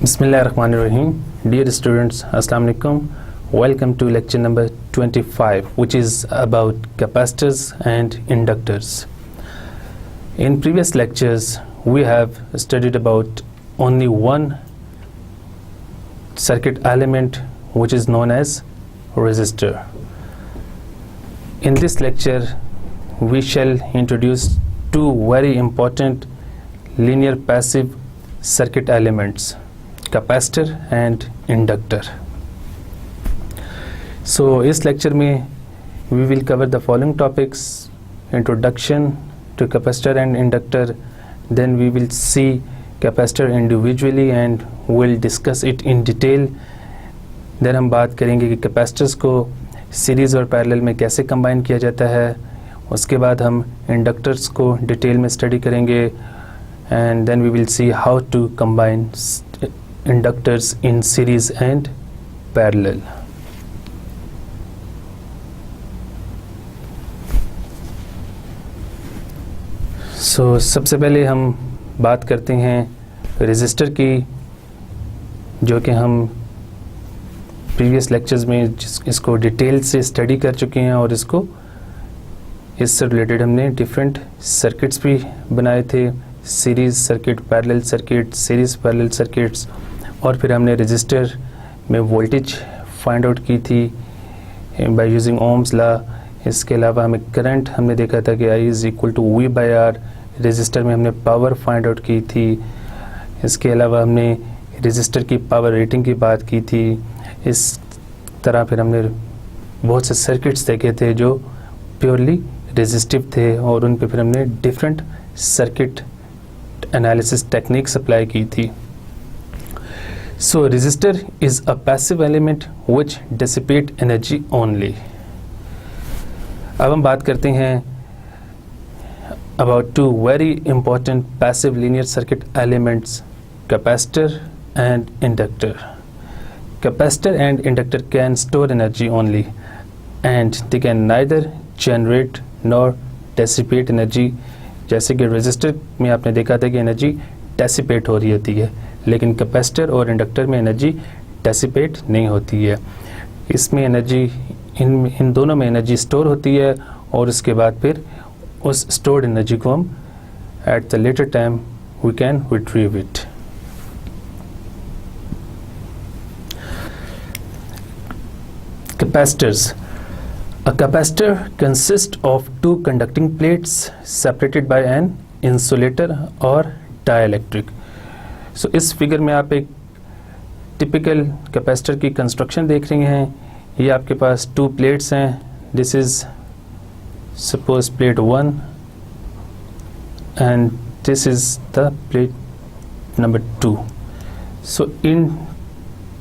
Bismillahirrahmanirrahim. Dear students, Assalamu alaikum. Welcome to lecture number 25, which is about capacitors and inductors. In previous lectures, we have studied about only one circuit element, which is known as resistor. In this lecture, we shall introduce two very important linear passive circuit elements, capacitor and inductor. So इस lecture में we will cover the following topics: introduction to capacitor and inductor, then we will see capacitor individually and we'll discuss it in detail. then हम बात करेंगे कि capacitors को series और parallel में कैसे कंबाइन किया जाता है. उसके बाद हम इंडक्टर्स को डिटेल में स्टडी करेंगे and then we will see how to combine inductors in series and parallel. So सबसे पहले हम बात करते हैं रेजिस्टर की, जो कि हम प्रीवियस लेक्चर्स में इसको डिटेल से स्टडी कर चुके हैं और इससे रिलेटेड हमने डिफरेंट सर्किट्स भी बनाए थे, series circuit, parallel circuit, series parallel circuits, और फिर हमने रेजिस्टर में वोल्टेज फाइंड आउट की थी बाय यूजिंग ओम्स लॉ. इसके अलावा हमें करंट हमने देखा था कि I is equal to V by R. Resistor में हमने पावर फाइंड आउट की थी. इसके अलावा हमने रेजिस्टर की पावर रेटिंग की बात की थी. इस तरह फिर हमने बहुत से सर्किट्स देखे थे जो प्योरली रेजिस्टिव थे और उन पे फिर हमने different circuit analysis techniques apply की थी. So resistor is a passive element which dissipate energy only. अब हम बात करते हैं about two very important passive linear circuit elements, capacitor and inductor. Capacitor and inductor can store energy only and they can neither generate nor dissipate energy. जैसे कि resistor में आपने देखा था कि एनर्जी डेसिपेट हो रही होती है, लेकिन कैपेसिटर और इंडक्टर में एनर्जी डेसिपेट नहीं होती है. इसमें एनर्जी इन दोनों में एनर्जी स्टोर होती है और उसके बाद फिर उस स्टोर्ड एनर्जी को हम at the later time we can retrieve it. Capacitors. A capacitor consists of two conducting plates separated by an insulator or dielectric. So इस फिगर में आप एक टिपिकल कैपेसिटर की कंस्ट्रक्शन देख रहे हैं. ये आपके पास टू प्लेट्स हैं. This is suppose plate 1 and this is the plate number 2. So in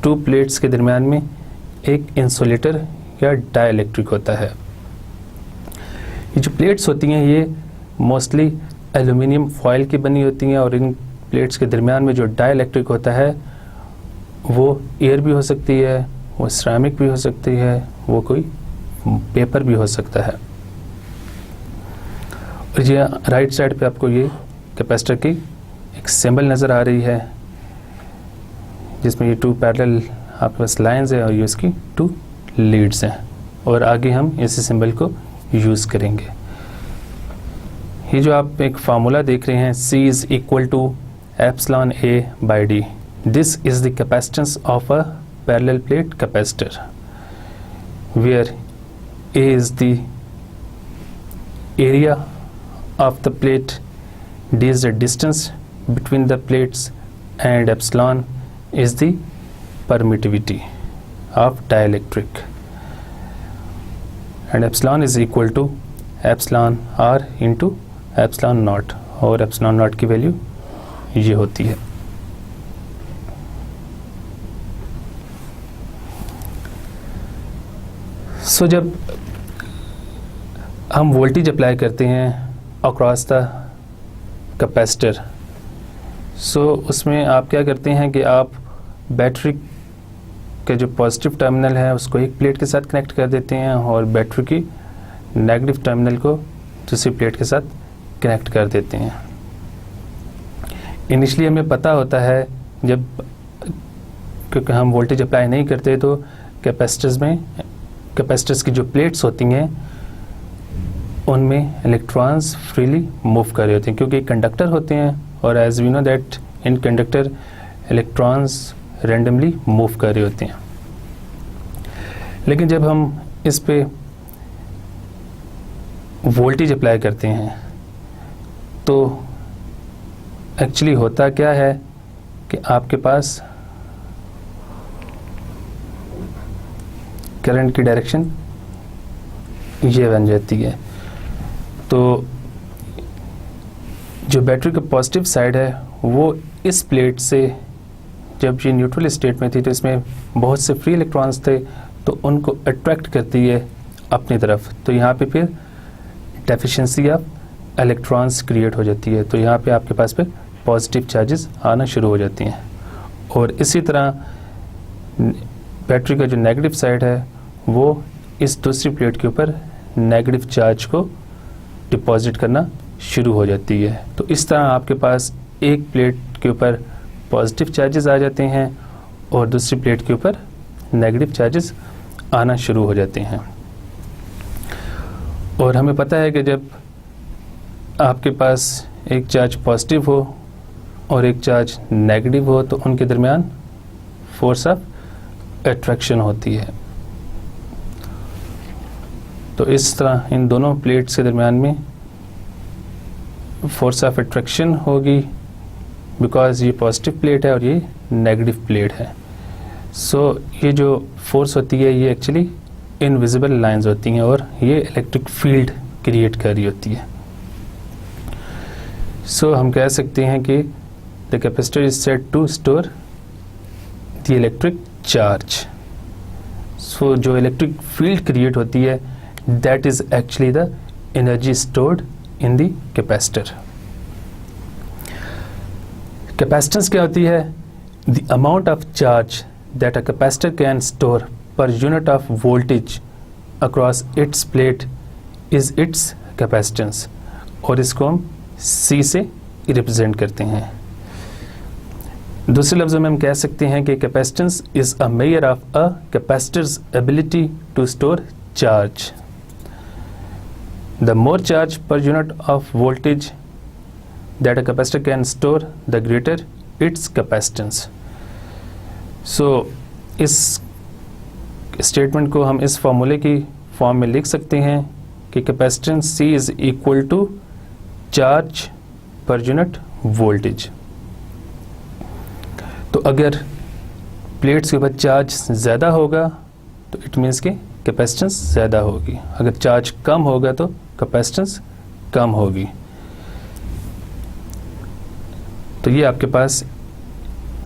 to plates के दरमियान में एक इंसुलेटर या डाइलेक्ट्रिक होता है. ये जो प्लेट्स होती हैं ये मोस्टली एल्युमिनियम फॉयल की बनी होती हैं और इन प्लेट्स के दरमियान में जो डाइलेक्ट्रिक होता है वो एयर भी हो सकती है, वो सिरेमिक भी हो सकती है, वो कोई पेपर भी हो सकता है. और ये राइट साइड पे आपको ये कैपेसिटर की एक सिंबल नज़र आ रही है जिसमें ये टू पैरेलल आपके पास लाइंस है और ये इसकी टू लीड्स हैं और आगे हम इसी सिंबल को यूज़ करेंगे. ये जो आप एक फार्मूला देख रहे हैं, C is equal to epsilon A by D. This is the capacitance of a parallel plate capacitor where A is the area of the plate, D is the distance between the plates and epsilon is the permittivity of dielectric, and epsilon is equal to epsilon r into epsilon naught, और epsilon naught की value ये होती है. सो जब हम voltage apply करते हैं across the capacitor, सो उसमें आप क्या करते हैं कि आप बैटरी के जो पॉजिटिव टर्मिनल है उसको एक प्लेट के साथ कनेक्ट कर देते हैं और बैटरी की नेगेटिव टर्मिनल को दूसरी प्लेट के साथ कनेक्ट कर देते हैं. इनिशियली हमें पता होता है जब क्योंकि हम वोल्टेज अप्लाई नहीं करते तो कैपेसिटर्स की जो प्लेट्स होती हैं उनमें इलेक्ट्रॉन्स फ्रीली मूव कर रहे होते हैं, क्योंकि कंडक्टर होते हैं और as we know that in conductor electrons randomly move कर रहे होते हैं। लेकिन जब हम इस पे वोल्टेज अप्लाई करते हैं तो एक्चुअली होता क्या है कि आपके पास करंट की डायरेक्शन ये बन जाती है। तो जो बैटरी का पॉजिटिव साइड है वो इस प्लेट से, जब ये न्यूट्रल स्टेट में थी तो इसमें बहुत से फ्री इलेक्ट्रॉन्स थे तो उनको अट्रैक्ट करती है अपनी तरफ, तो यहाँ पे फिर डेफिशिएंसी ऑफ इलेक्ट्रॉन्स क्रिएट हो जाती है। तो यहाँ पे आपके पास फिर पॉजिटिव चार्जेस आना शुरू हो जाती हैं। और इसी तरह बैटरी का जो नेगेटिव साइड है वो इस दूसरी प्लेट के ऊपर नेगेटिव चार्ज को डिपॉजिट करना शुरू हो जाती है। तो इस तरह आपके पास एक प्लेट के ऊपर पॉजिटिव चार्जेस आ जाते हैं और दूसरी प्लेट के ऊपर नेगेटिव चार्जेस आना शुरू हो जाते हैं। और हमें पता है कि जब आपके पास एक चार्ज पॉजिटिव हो और एक चार्ज नेगेटिव हो तो उनके दरमियान फोर्स ऑफ अट्रैक्शन होती है। तो इस तरह इन दोनों प्लेट्स के दरमियान में फोर्स ऑफ अट्रैक्शन होगी, बिकॉज ये पॉजिटिव प्लेट है और ये नेगेटिव प्लेट है। सो ये जो फोर्स होती है ये एक्चुअली इनविजिबल लाइंस होती हैं और ये इलेक्ट्रिक फील्ड क्रिएट कर रही होती है। सो हम कह सकते हैं कि the capacitor is set to store the electric charge. So जो इलेक्ट्रिक फील्ड क्रिएट होती है that is actually the energy stored in the capacitor. Capacitance क्या होती है? The amount of charge that a capacitor can store per unit of voltage across its plate is its capacitance, और इसको हम C से represent करते हैं। दूसरे लफ्ज़ों में हम कह सकते हैं कि capacitance is a measure of a capacitor's ability to store charge. The more charge per unit of voltage that a capacitor can store the greater its capacitance. So इस स्टेटमेंट को हम इस फॉर्मूले की फॉर्म में लिख सकते हैं कि capacitance C is equal to charge per unit voltage. तो अगर प्लेट्स के ऊपर चार्ज ज़्यादा होगा तो इट मीन्स कि कैपेसिटेंस ज़्यादा होगी, अगर चार्ज कम होगा तो कैपेसिटेंस कम होगी। तो ये आपके पास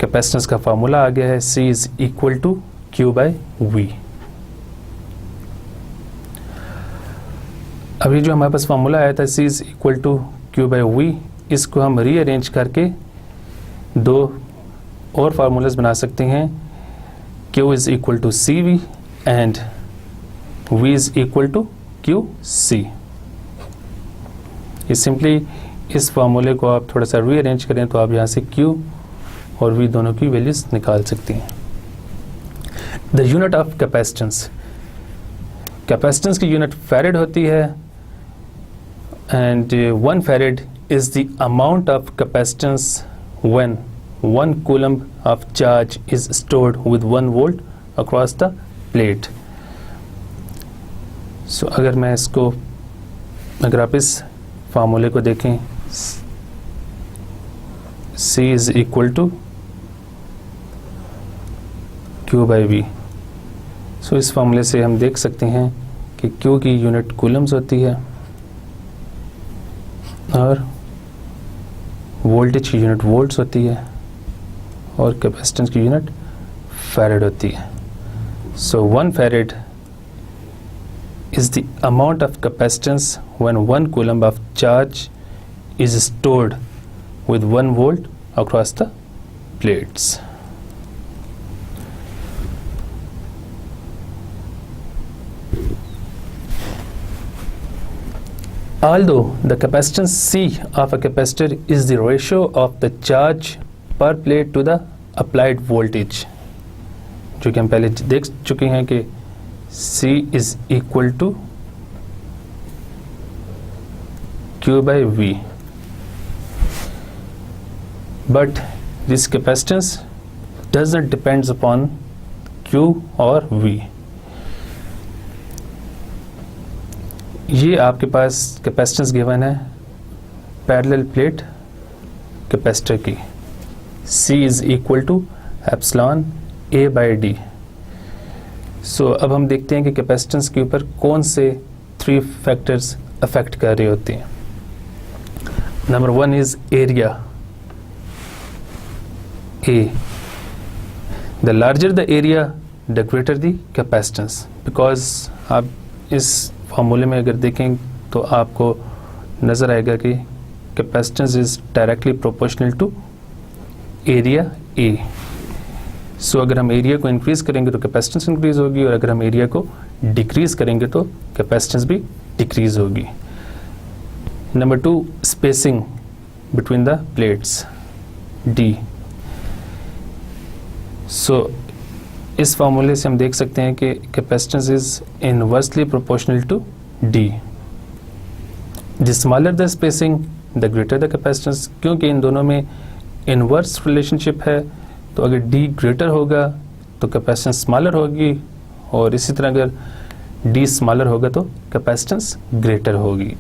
कैपेसिटेंस का फार्मूला आ गया है, C is equal to Q by V। अभी जो हमारे पास फार्मूला आया था C is equal to Q by V, इसको हम रीअरेंज करके दो और फार्मूलाज बना सकते हैं। Q is equal to CV and V is equal to QC। ये सिंपली इस फार्मूले को आप थोड़ा सा रीअरेंज करें तो आप यहाँ से Q और V दोनों की वैल्यूज निकाल सकते हैं। The unit of capacitance, capacitance की यूनिट फैरेड होती है and 1 farad is the amount of capacitance when 1 coulomb of charge is stored with 1 volt across the plate. So अगर आप इस फार्मूले को देखें, C is equal to Q by V। So इस फार्मूले से हम देख सकते हैं कि Q की यूनिट कूलम्स होती है और वोल्टेज की यूनिट वोल्ट्स होती है और कैपेसिटेंस की यूनिट फैरेड होती है। सो 1 farad is the amount of capacitance when 1 coulomb of charge is stored with 1 volt across the plates. Although the capacitance C of a capacitor is the ratio of the charge per plate to the applied voltage, जो कि हम पहले देख चुके हैं कि C is equal to Q by V, but this capacitance does not depends upon Q or V. ये आपके पास कैपेसिटेंस गिवन है पैरेलल प्लेट कैपेसिटर की, C is equal to epsilon A by D. So अब हम देखते हैं कि कैपेसिटेंस के ऊपर कौन से 3 फैक्टर्स अफेक्ट कर रहे होते हैं. Number 1 is area A. The larger the area, the greater the capacitance. Because आप इस फॉर्मूले में अगर देखें तो आपको नज़र आएगा कि capacitance is directly proportional to area A. So अगर हम एरिया को इंक्रीज करेंगे तो कैपेसिटेंस इंक्रीज होगी, और अगर हम एरिया को डिक्रीज करेंगे तो कैपेसिटेंस भी डिक्रीज होगी. Number 2, spacing between the plates D. So इस फार्मूले से हम देख सकते हैं कि capacitance is inversely proportional to D. The smaller the spacing the greater the capacitance. क्योंकि इन दोनों में इनवर्स रिलेशनशिप है, तो अगर D ग्रेटर होगा तो कैपेसिटेंस स्मॉलर होगी, और इसी तरह अगर D स्मॉलर होगा तो कैपेसिटेंस ग्रेटर होगी.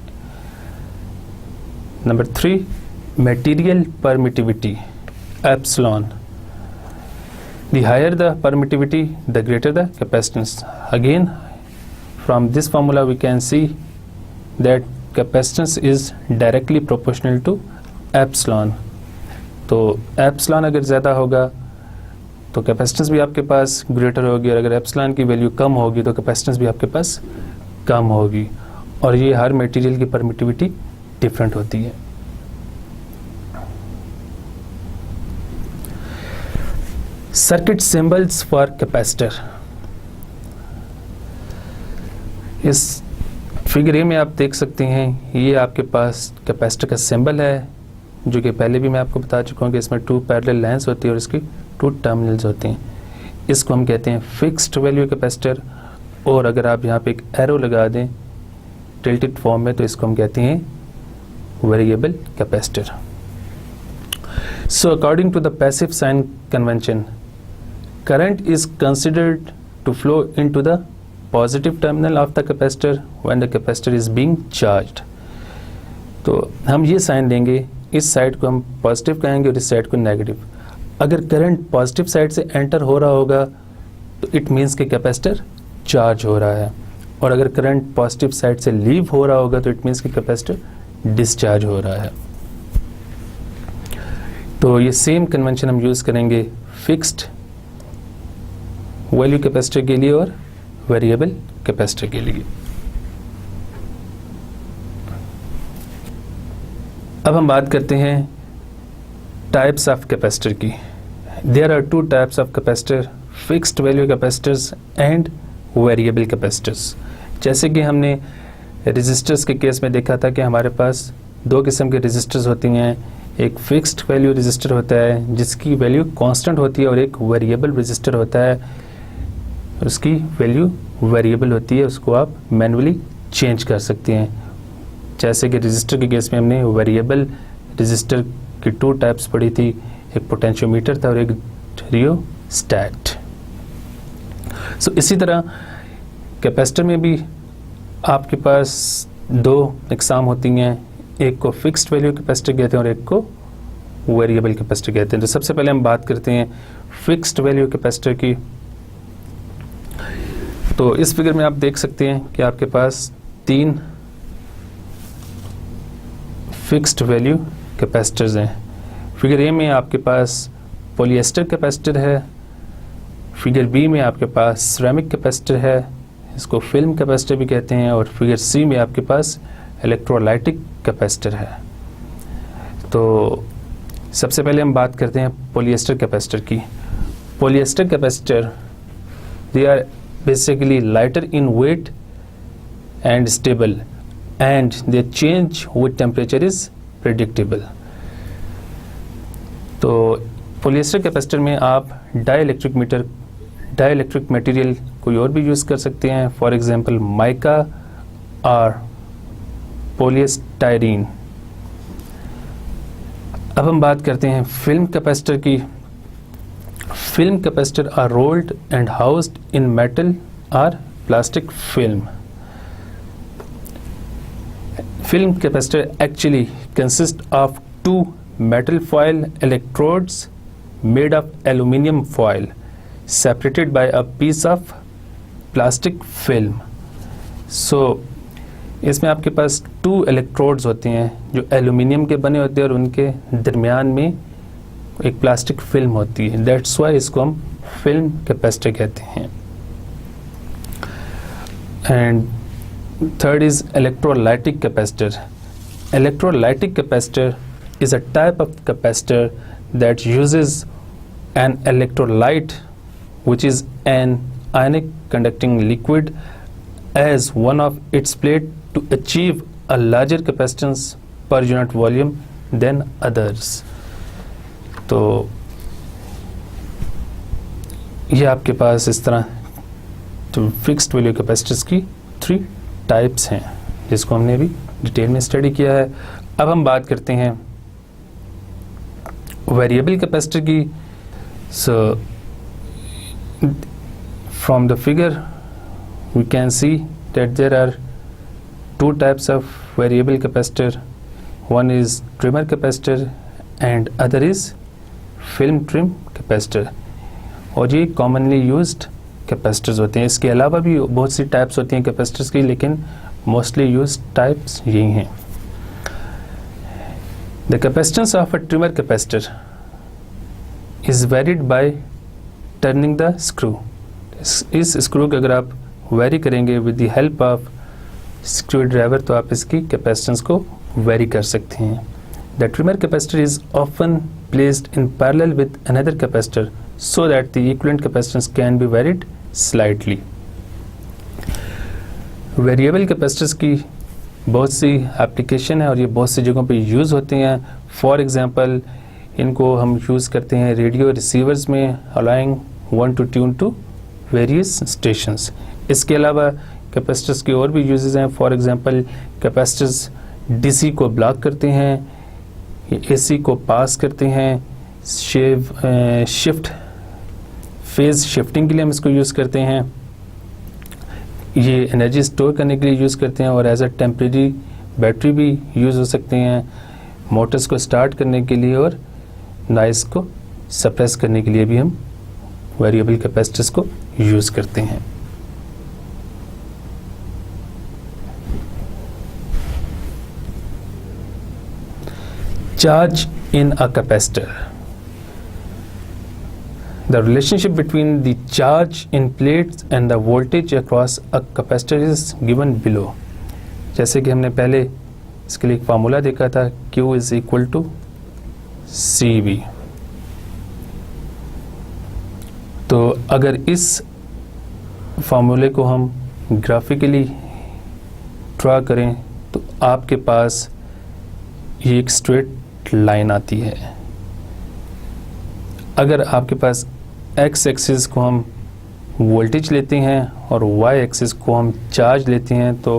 Number 3, material permittivity epsilon. The higher the permittivity, the greater the capacitance. Again, from this formula we can see that capacitance is directly proportional to epsilon. तो epsilon अगर ज़्यादा होगा तो capacitance भी आपके पास ग्रेटर होगी, और अगर एप्सिलॉन की वैल्यू कम होगी तो कैपेसिटेंस भी आपके पास कम होगी. और ये हर मटेरियल की परमिटिविटी डिफरेंट होती है. Circuit symbols for capacitor. इस फिगर ए में आप देख सकते हैं, ये आपके पास कैपेसिटर का सिंबल है, जो कि पहले भी मैं आपको बता चुका हूँ कि इसमें 2 पैरेलल लाइंस होती है और इसकी 2 टर्मिनल्स होती हैं. इसको हम कहते हैं फिक्स्ड वैल्यू कैपेसिटर, और अगर आप यहाँ पे एक एरो लगा दें टिल्टेड फॉर्म में तो इसको हम कहते हैं variable capacitor. So according to the passive sign convention, current is considered to flow into the positive terminal of the capacitor when the capacitor is being charged. तो हम ये साइन देंगे, इस साइड को हम पॉजिटिव कहेंगे और इस साइड को नेगेटिव. अगर करंट पॉजिटिव साइड से एंटर हो रहा होगा तो इट मीन्स कि कैपेसिटर चार्ज हो रहा है, और अगर करंट पॉजिटिव साइड से लीव हो रहा होगा तो इट मीन्स कि कैपेसिटर डिस्चार्ज हो रहा है. तो ये सेम कन्वेंशन हम यूज़ करेंगे फिक्स्ड वैल्यू कैपेसिटर के लिए और वेरिएबल कैपेसिटर के लिए. अब हम बात करते हैं टाइप्स ऑफ कैपेसिटर की. There are 2 types of capacitor, fixed value capacitors and variable capacitors. जैसे कि हमने रेजिस्टर्स के केस में देखा था कि हमारे पास 2 किस्म के रेजिस्टर्स होती हैं. एक फिक्स्ड वैल्यू रेजिस्टर होता है जिसकी वैल्यू कांस्टेंट होती है, और एक वेरिएबल रेजिस्टर होता है उसकी वैल्यू वेरिएबल होती है, उसको आप मैन्युअली चेंज कर सकते हैं. जैसे कि रेजिस्टर के केस में हमने वेरिएबल रेजिस्टर की 2 टाइप्स पढ़ी थी, एक पोटेंशियोमीटर था और एक रियोस्टैट. सो इसी तरह कैपेसिटर में भी आपके पास 2 इकसाम होती हैं, एक को फिक्स्ड वैल्यू कैपेसिटर कहते हैं और एक को वेरिएबल कैपेसिटर कहते हैं. तो सबसे पहले हम बात करते हैं फिक्स्ड वैल्यू कैपेसिटर की. तो इस फिगर में आप देख सकते हैं कि आपके पास 3 फिक्स्ड वैल्यू कैपेसिटर्स हैं. फिगर ए में आपके पास पॉलिएस्टर कैपेसिटर है, फिगर बी में आपके पास सिरेमिक कैपेसिटर है, इसको फिल्म कैपेसिटर भी कहते हैं, और फिगर सी में आपके पास इलेक्ट्रोलाइटिक कैपेसिटर है. तो सबसे पहले हम बात करते हैं पॉलिएस्टर कैपेसिटर की. Polyester capacitor they are basically lighter in weight and stable, and their change with temperature is predictable. तो पॉलिएस्टर कैपेसिटर में आप dielectric meter dielectric material कोई और भी यूज़ कर सकते हैं, फॉर एग्जांपल माइका और पॉलीस्टाइरीन। अब हम बात करते हैं फिल्म कैपेसिटर की। Film capacitor are rolled and housed in metal और plastic film. Film capacitor actually consists of two metal foil electrodes made of aluminum foil separated by a piece of plastic film. So इसमें आपके पास 2 electrodes होते हैं जो aluminium के बने होते हैं और उनके दरमियान में एक प्लास्टिक फिल्म होती है। That's why इसको हम फिल्म कैपेसिटर कहते हैं। And third is electrolytic capacitor. Electrolytic capacitor is a type of capacitor that uses an electrolyte, which is an ionic conducting liquid, as one of its plate to achieve a larger capacitance per unit volume than others. तो ये आपके पास इस तरह तो fixed value capacitors की 3 types हैं जिसको हमने अभी डिटेल में स्टडी किया है। अब हम बात करते हैं वेरिएबल कैपेसिटर की। So from the figure we can see that there are 2 types of variable capacitor. One is trimmer capacitor and other is film trim capacitor, और ये कॉमनली यूज्ड कैपेसिटर्स होते हैं। इसके अलावा भी बहुत सी टाइप्स होती हैं कैपेसिटर्स की, लेकिन मोस्टली यूज्ड टाइप्स यही हैं। The capacitance of a trimmer capacitor is varied bye turning the screw. इस स्क्रू को अगर आप वेरी करेंगे with the help of screw driver तो आप इसकी कैपेसिटेंस को वेरी कर सकते हैं। The trimmer capacitor is often placed in parallel with another capacitor so that the equivalent capacitance can be varied slightly. Variable capacitors की बहुत सी एप्लीकेशन है और ये बहुत सी जगहों पे यूज़ होते हैं। फॉर एग्जांपल इनको हम यूज़ करते हैं रेडियो रिसीवर्स में, allowing one to tune to various stations. इसके अलावा कैपेसिटर्स के और भी यूजेस हैं। फॉर एग्जांपल कैपेसिटर्स डीसी को ब्लॉक करते हैं, एसी को पास करते हैं, शिफ्ट फेज शिफ्टिंग के लिए हम इसको यूज़ करते हैं, ये एनर्जी स्टोर करने के लिए यूज़ करते हैं और एज अ टेम्परेरी बैटरी भी यूज़ हो सकते हैं, मोटर्स को स्टार्ट करने के लिए और नॉइस को सप्रेस करने के लिए भी हम वेरिएबल कैपेसिटर्स को यूज़ करते हैं। Charge in a capacitor. The relationship between the charge in plates and the voltage across a capacitor is given below. जैसे कि हमने पहले इसके लिए एक फार्मूला देखा था, Q is equal to CV। तो अगर इस फार्मूले को हम ग्राफिकली ड्रा करें तो आपके पास ये एक स्ट्रेट लाइन आती है। अगर आपके पास एक्स एक्सिस को हम वोल्टेज लेते हैं और वाई एक्सिस को हम चार्ज लेते हैं तो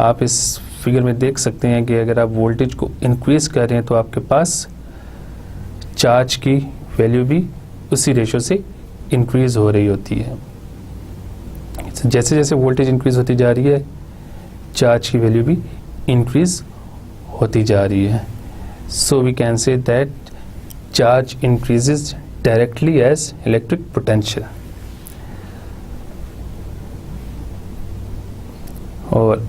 आप इस फिगर में देख सकते हैं कि अगर आप वोल्टेज को इंक्रीज कर रहे हैं तो आपके पास चार्ज की वैल्यू भी उसी रेशो से इंक्रीज हो रही होती है। जैसे जैसे वोल्टेज इंक्रीज होती जा रही है चार्ज की वैल्यू भी इंक्रीज होती जा रही है। So we can say that charge increases directly as electric potential। और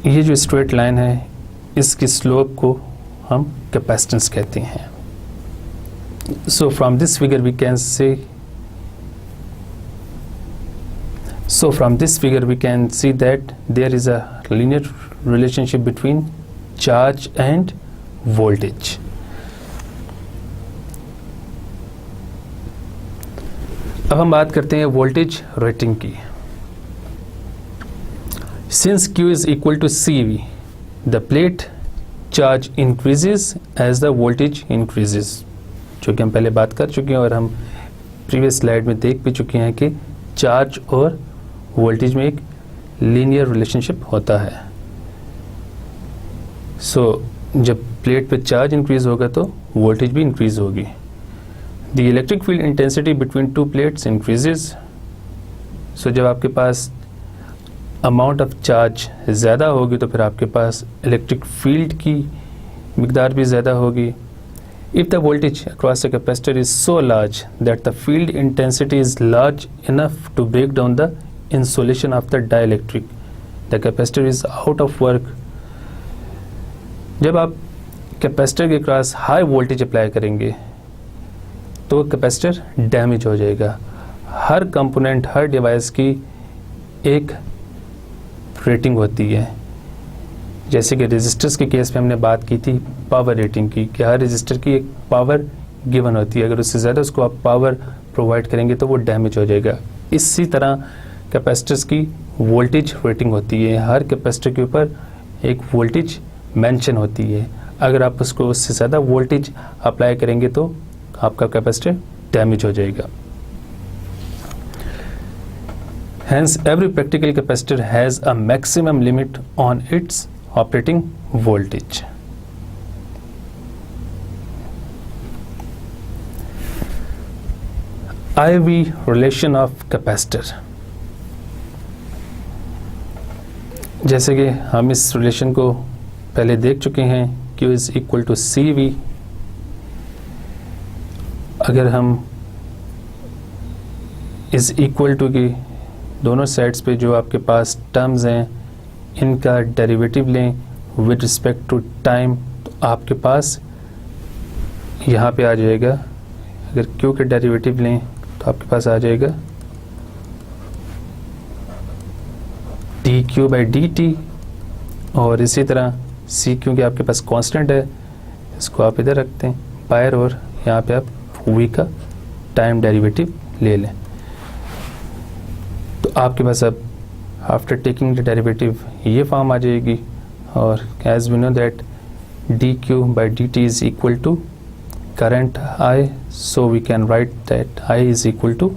ये जो स्ट्रेट लाइन है इसकी स्लोप को हम कैपेसिटेंस कहते हैं। So from this figure we can see that there is a linear relationship between charge and voltage. अब हम बात करते हैं वोल्टेज रेटिंग की। Since Q is equal to CV, the plate charge increases as the voltage increases, जो कि हम पहले बात कर चुके हैं और हम प्रीवियस स्लाइड में देख भी चुके हैं कि चार्ज और वोल्टेज में एक लीनियर रिलेशनशिप होता है। सो जब प्लेट पे चार्ज इंक्रीज होगा तो वोल्टेज भी इंक्रीज होगी। The electric field intensity between two plates increases. So जब आपके पास अमाउंट ऑफ चार्ज ज़्यादा होगी तो फिर आपके पास इलेक्ट्रिक फील्ड की मिकदार भी ज़्यादा होगी। If the voltage across the capacitor is so large that the field intensity is large enough to break down the insulation of the dielectric, the capacitor is out of work. जब आप capacitor के cross high voltage apply करेंगे तो capacitor damage हो जाएगा। हर component, हर device की एक rating होती है। जैसे कि रेजिस्टर्स के केस में हमने बात की थी पावर रेटिंग की, कि हर रेजिस्टर की एक पावर गिवन होती है, अगर उससे ज़्यादा उसको आप पावर प्रोवाइड करेंगे तो वो डैमेज हो जाएगा। इसी तरह कैपेसिटर्स की वोल्टेज रेटिंग होती है, हर कैपेसिटर के ऊपर एक वोल्टेज मेंशन होती है। अगर आप उसको उससे ज़्यादा वोल्टेज अप्लाई करेंगे तो आपका कैपेसिटर डैमेज हो जाएगा। Hence, every practical capacitor has a maximum limit on its operating voltage. IV relation of capacitor. जैसे कि हम इस रिलेशन को पहले देख चुके हैं, Q is equal to CV। अगर हम is equal to की दोनों साइड्स पे जो आपके पास टर्म्स हैं इनका डेरिवेटिव लें विद रिस्पेक्ट टू टाइम, तो आपके पास यहाँ पे आ जाएगा, अगर Q के डेरिवेटिव लें तो आपके पास आ जाएगा dQ/dt, और इसी तरह CQ के आपके पास कांस्टेंट है, इसको आप इधर रखते हैं बाहर, और यहाँ पे आप V का टाइम डेरिवेटिव ले लें। तो आपके पास अब आफ्टर टेकिंग द डेरिवेटिव ये फॉर्म आ जाएगी, और as we know that dQ/dt is equal to current I, so we can write that I is equal to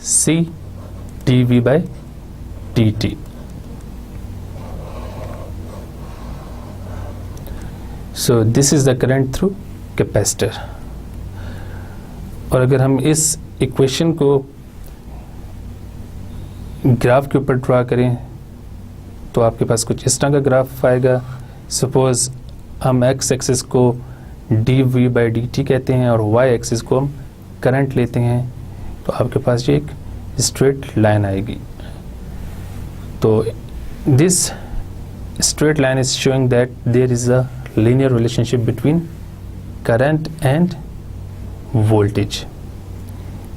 C dV/dt। So this is the current through capacitor. और अगर हम इस equation को graph के ऊपर ड्रा करें तो आपके पास कुछ इस तरह का ग्राफ आएगा। सपोज हम x एक्सिस को dV/dt कहते हैं और y एक्सिस को हम करंट लेते हैं, तो आपके पास ये एक स्ट्रेट लाइन आएगी। तो this straight line is showing that there is a linear relationship between current and voltage,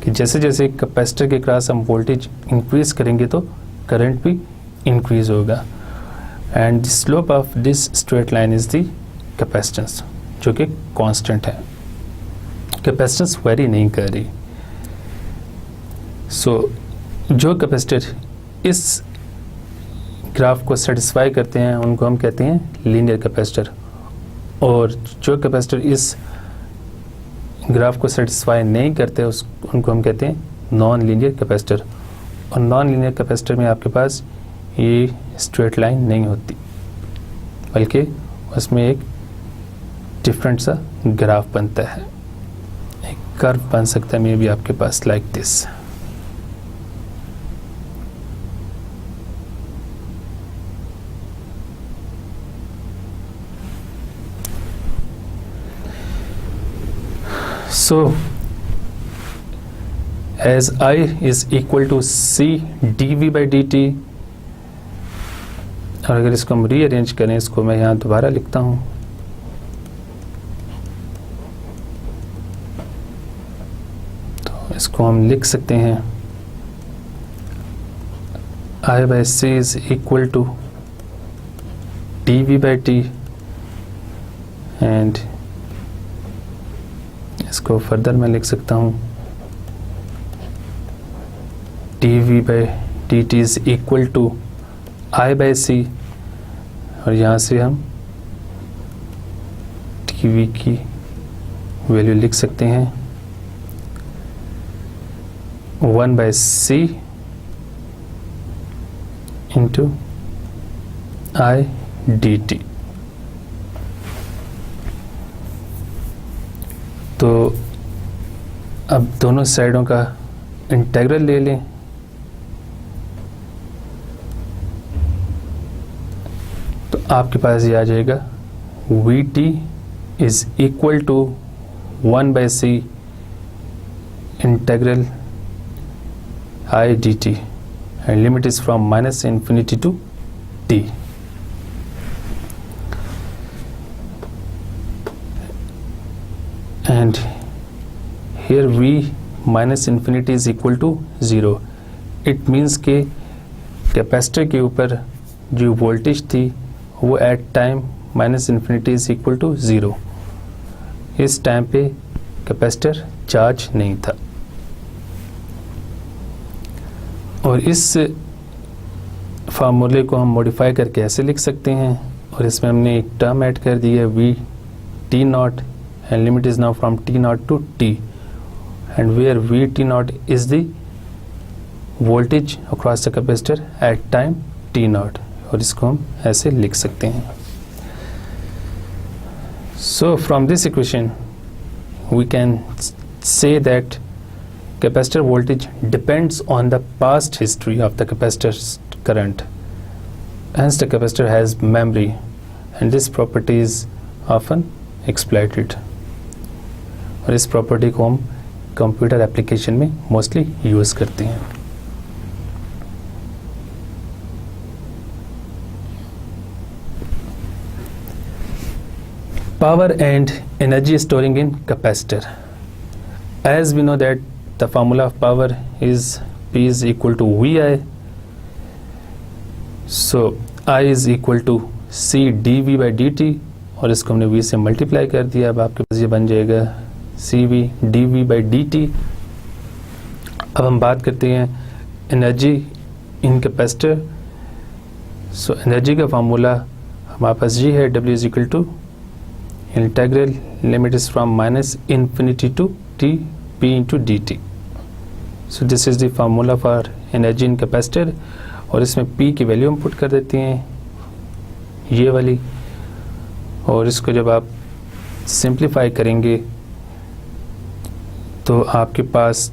कि जैसे जैसे कैपेसिटर के क्रॉस हम वोल्टेज इंक्रीज करेंगे तो करंट भी इंक्रीज होगा। And the slope of this straight line is the capacitance, जो कि कांस्टेंट है, कैपेसिटेंस वेरी नहीं कर रही। सो जो कैपेसिटर इस ग्राफ को सेटिस्फाई करते हैं उनको हम कहते हैं लीनियर कैपेसिटर, और जो कैपेसिटर इस ग्राफ को सेटिस्फाई नहीं करते उनको हम कहते हैं नॉन लीनियर कैपेसिटर। और नॉन लीनियर कैपेसिटर में आपके पास ये स्ट्रेट लाइन नहीं होती, बल्कि उसमें एक डिफरेंट सा ग्राफ बनता है, एक कर्व बन सकता है मे बी आपके पास like this. So as I is equal to C dV/dt, और अगर इसको हम रीअरेंज करें, इसको मैं यहाँ दोबारा लिखता हूँ, तो इसको हम लिख सकते हैं I/C is equal to dV/t, and इसको फर्दर मैं लिख सकता हूँ dV/dt is equal to I/C, और यहाँ से हम dV की वैल्यू लिख सकते हैं 1 by C into I dt। तो अब दोनों साइडों का इंटेग्रल ले लें। तो आपके पास ये आ जाएगा Vt is equal to 1 by C integral I dt and limit is from minus infinity to t। And here V minus infinity is equal to 0। It means कि कैपेसिटर के ऊपर जो वोल्टेज थी वो at time minus infinity is equal to 0। इस time पे capacitor charge नहीं था। और इस फार्मूले को हम मॉडिफाई करके ऐसे लिख सकते हैं, और इसमें हमने एक टर्म ऐड कर दी है V t naught and limit is now from t naught to t and where V t naught is the voltage across the capacitor at time t naught, और इसको हम ऐसे लिख सकते हैं। So from this equation we can say that capacitor voltage depends on the past history of the capacitor's current. Hence the capacitor has memory and this property is often exploited, और इस property को हम computer application में mostly use करते हैं। Power and energy storing in capacitor. As we know that the formula of power is P is equal to VI, so I is equal to C dV by dt, और इसको हमने V से multiply कर दिया। अब आपके पास ये बन जाएगा CV dV by dt। अब हम बात करते हैं energy in capacitor. So energy का फार्मूला हमारे पास ये है W is equal to integral limit is from minus infinity to T P into dt। So this is the formula for energy in capacitor, और इसमें P की value हम put कर देते हैं ये वाली, और इसको जब आप सिंप्लीफाई करेंगे तो आपके पास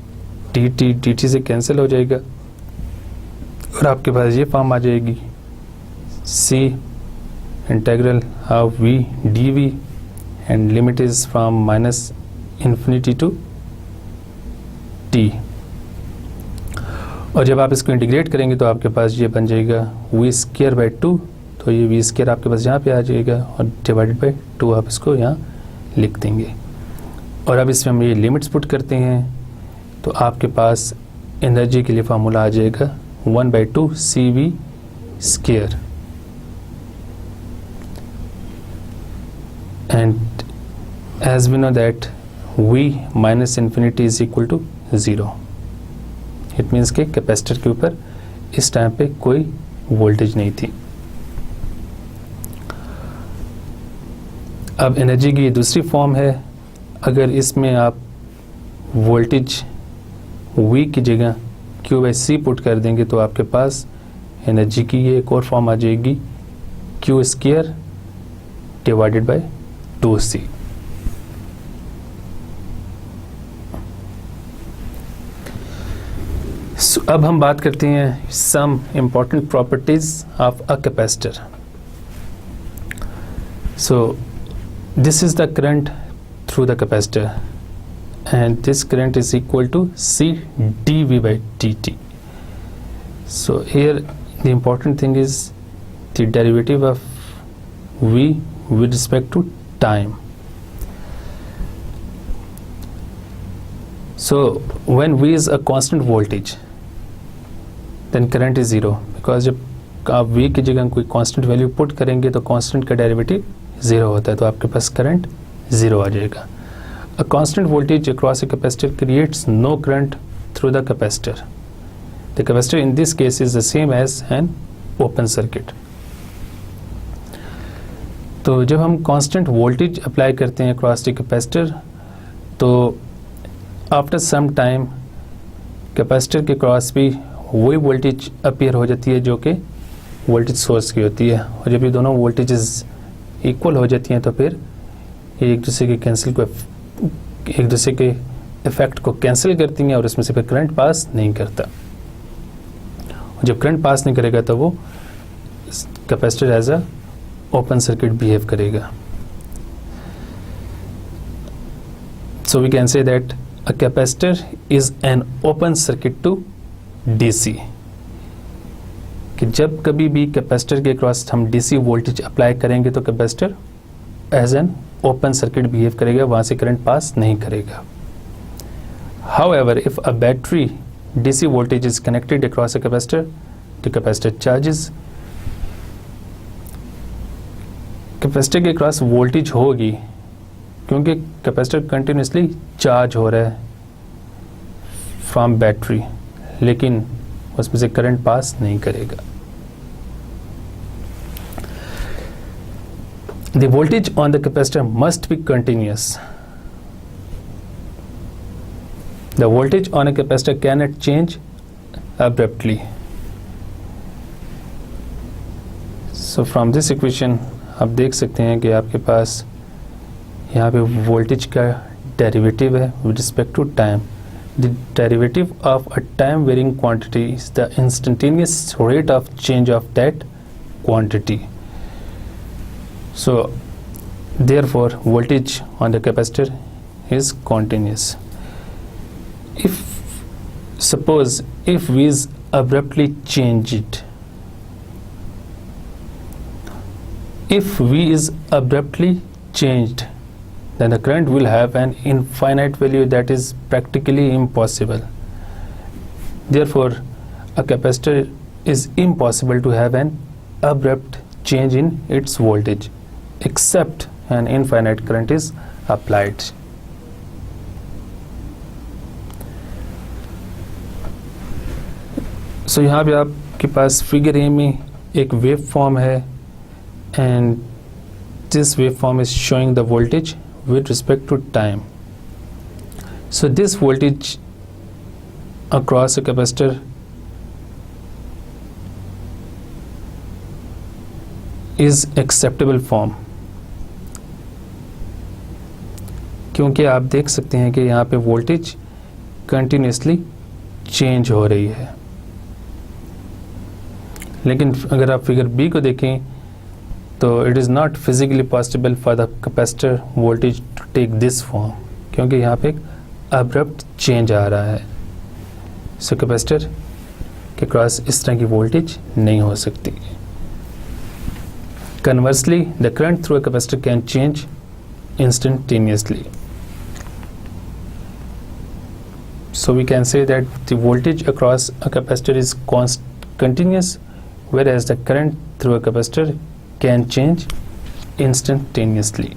dt से कैंसिल हो जाएगा, और आपके पास ये फॉर्म आ जाएगी C integral of V dV and limit is from minus infinity to T। और जब आप इसको इंटीग्रेट करेंगे तो आपके पास ये बन जाएगा वी स्क्वायर बाई 2। तो ये वी स्क्वायर आपके पास यहाँ पे आ जाएगा और डिवाइडेड बाई 2 आप इसको यहाँ लिख देंगे। और अब इसमें हम ये लिमिट्स पुट करते हैं तो आपके पास एनर्जी के लिए फार्मूला आ जाएगा 1/2 CV square. And as we know that V minus infinity is equal to 0। It means के कैपेसिटर के ऊपर इस टाइम पे कोई वोल्टेज नहीं थी। अब एनर्जी की दूसरी फॉर्म है, अगर इसमें आप वोल्टेज V की जगह Q/C पुट कर देंगे तो आपके पास एनर्जी की ये एक और फॉर्म आ जाएगी Q square divided by 2C। अब हम बात करते हैं some important properties of a capacitor. So this is the current through the capacitor and this current is equal to C dV by dt। So here the important thing is the derivative of V with respect to time. So when V is a constant voltage then current is 0, because जब आप V की जगह कोई constant value put करेंगे तो constant का derivative 0 होता है, तो आपके पास करंट 0 आ जाएगा। A constant voltage across a capacitor creates no current through the capacitor. The capacitor in this case is the same as an open circuit. तो जब हम कांस्टेंट वोल्टेज अप्लाई करते हैं अक्रॉस द कैपेसिटर तो after some time capacitor के cross भी वही voltage appear हो जाती है जो कि वोल्टेज सोर्स की होती है, और जब ये दोनों वोल्टेजेस इक्वल हो जाती हैं तो फिर ये एक दूसरे के इफेक्ट को कैंसिल करती हैं और उसमें से फिर करंट पास नहीं करता। और जब करंट पास नहीं करेगा तो वो capacitor as a open circuit behave करेगा। So we can say that a capacitor is an open circuit to DC, कि जब कभी भी कैपेसिटर के क्रॉस हम डीसी वोल्टेज अप्लाई करेंगे तो capacitor as an open circuit behave करेगा, वहां से करंट पास नहीं करेगा। However, if a battery DC voltage is connected across a capacitor, the capacitor charges. Capacitor के क्रॉस वोल्टेज होगी क्योंकि कैपेसिटर कंटिन्यूसली चार्ज हो रहा है फ्रॉम बैटरी, लेकिन उसमें से करंट पास नहीं करेगा। The voltage on the capacitor must be continuous. The voltage on a capacitor cannot change abruptly. So from this equation आप देख सकते हैं कि आपके पास यहाँ पे वोल्टेज का डेरिवेटिव है with respect to time. The derivative of a time varying quantity is the instantaneous rate of change of that quantity. So therefore voltage on the capacitor is continuous. Suppose if V is abruptly changed, then the current will have an infinite value that is practically impossible. Therefore, a capacitor is impossible to have an abrupt change in its voltage except an infinite current is applied. सो यहाँ पे आपके पास figure A में एक wave form है and this wave form is showing the voltage with respect to time. So this voltage across a capacitor is acceptable form, क्योंकि आप देख सकते हैं कि यहाँ पे वोल्टेज कंटिन्यूसली चेंज हो रही है. लेकिन अगर आप फिगर बी को देखें तो it is not physically possible for the capacitor voltage to take this form, क्योंकि यहाँ पे एक अब्रप्ट चेंज आ रहा है. सो कैपेसिटर के क्रॉस इस तरह की वोल्टेज नहीं हो सकती. Conversely the current through a capacitor can change instantaneously. So we can say that the voltage across a capacitor is continuous, whereas the current through a capacitor can change instantaneously.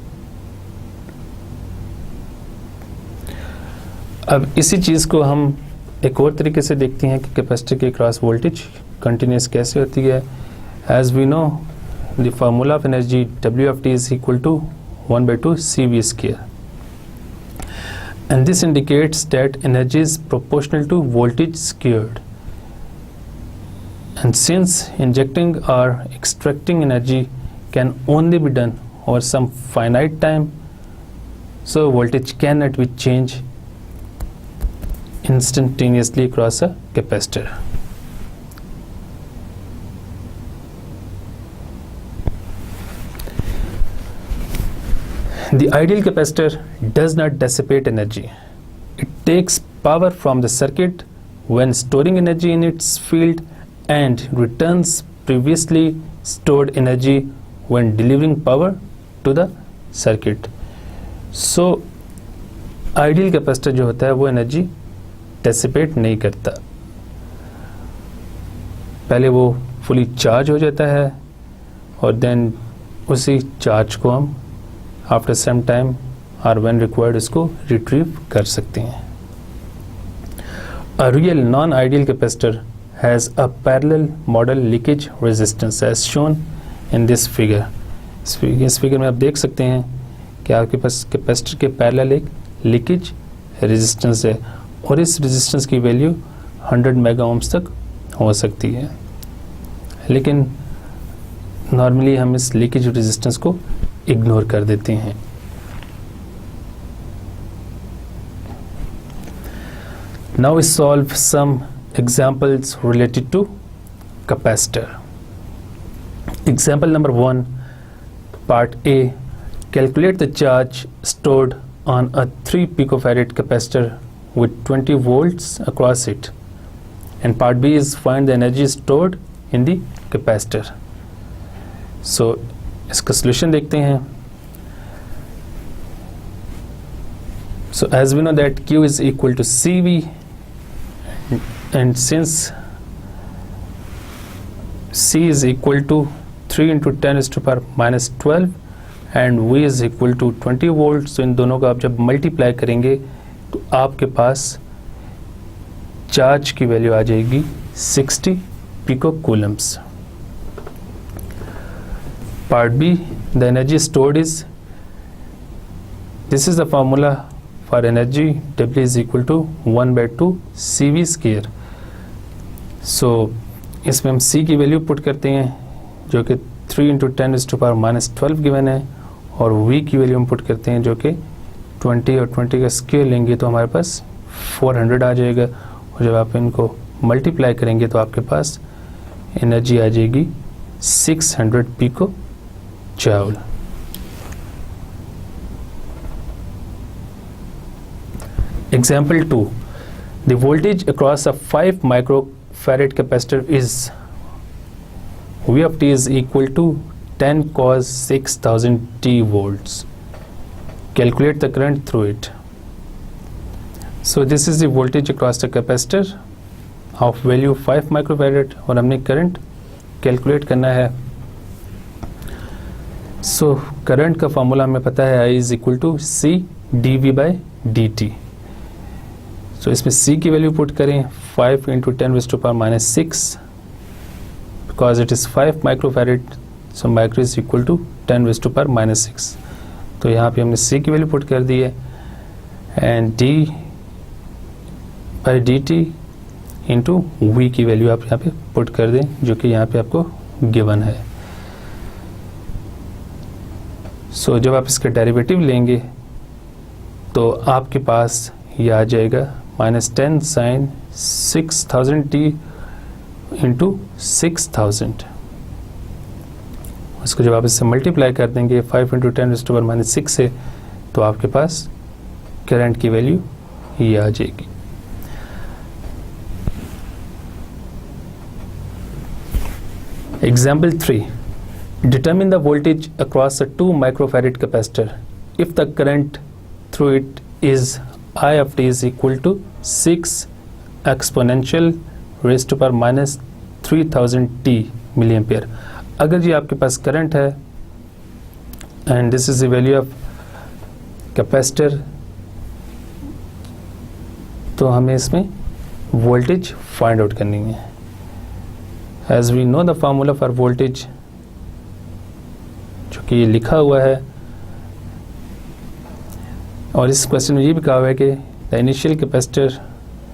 अब इसी चीज़ को हम एक और तरीके से देखते हैं कि कैपेसिटर के क्रॉस वोल्टेज कंटिन्यूस कैसे होती है. As we know, the formula of energy W of T is equal to 1/2 CV square, and this indicates that energy is proportional to voltage squared. And since injecting or extracting energy can only be done over some finite time, so voltage cannot be changed instantaneously across a capacitor. The ideal capacitor does not dissipate energy. It takes power from the circuit when storing energy in its field and returns previously stored energy when delivering power to the circuit. So ideal capacitor जो होता है वो energy dissipate नहीं करता. पहले वो fully charge हो जाता है और then उसी charge को हम आफ्टर सम टाइम और व्हेन रिक्वायर्ड इसको रिट्रीव कर सकते हैं. A real non ideal capacitor has a parallel model leakage resistance as shown in this figure. इस फिगर में आप देख सकते हैं कि आपके पास कैपेसिटर के पैरेलल एक लीकेज रेजिस्टेंस है और इस रेजिस्टेंस की वैल्यू 100 मेगा ओम्स तक हो सकती है, लेकिन नॉर्मली हम इस लीकेज रेजिस्टेंस को इग्नोर कर देते हैं। Now we solve some examples related to capacitor. Example number 1, part A. Calculate the charge stored on a 3 picofarad capacitor with 20 volts across it. And part B is find the energy stored in the capacitor. So इसका solution देखते हैं. So as we know that Q is equal to CV, and since C is equal to 3 into 10 raised to power minus 12 and V is equal to 20 volts, तो इन दोनों का आप जब multiply करेंगे तो आपके पास चार्ज की वैल्यू आ जाएगी 60 pico coulombs. Part B, the energy stored is, this is the formula for energy, W is equal to 1/2 CV square. So इसमें हम C की वैल्यू पुट करते हैं जो कि 3 into 10 raised to power minus 12 given है, और V की वैल्यू हम पुट करते हैं जो कि 20 और 20 का स्क्वायर लेंगे तो हमारे पास 400 आ जाएगा, और जब आप इनको मल्टीप्लाई करेंगे तो आपके पास एनर्जी आ जाएगी 600 pico joule. Example 2, the voltage across a 5 microfarad capacitor is V of t is equal to 10 cos 6000 t volts. Calculate the current through it. So this is the voltage across the capacitor of value 5 microfarad, और हमने current calculate करना है। So current का formula हमें पता है, I is equal to C dV by dt. तो इसमें C की वैल्यू पुट करें 5 into 10 raised to power minus 6, because it is 5 microfarad, so micro is equal to 10 raised to power minus 6. तो यहाँ पे हमने C की वैल्यू पुट कर दी है, and D by dt into V की वैल्यू आप यहाँ पे पुट कर दें जो कि यहाँ पे आपको गिवन है। सो जब आप इसका डेरिवेटिव लेंगे तो आपके पास ये आ जाएगा -10 sin 6000 t इंटू 6000। इसको जब आप इससे मल्टीप्लाई कर देंगे 5 into 10 raised to power minus 6 से, तो आपके पास करंट की वैल्यू ये आ जाएगी। Example 3, determine the voltage across a 2 microfarad capacitor if the current through it is I of t is equal to 6 exponential raised to power minus 3000 t milliampere। अगर जी आपके पास करंट है and this is the value of capacitor, तो हमें इसमें voltage find out करनी है। As we know the formula for voltage, जो कि ये लिखा हुआ है, और इस क्वेश्चन में ये भी कहा हुआ है कि the initial capacitor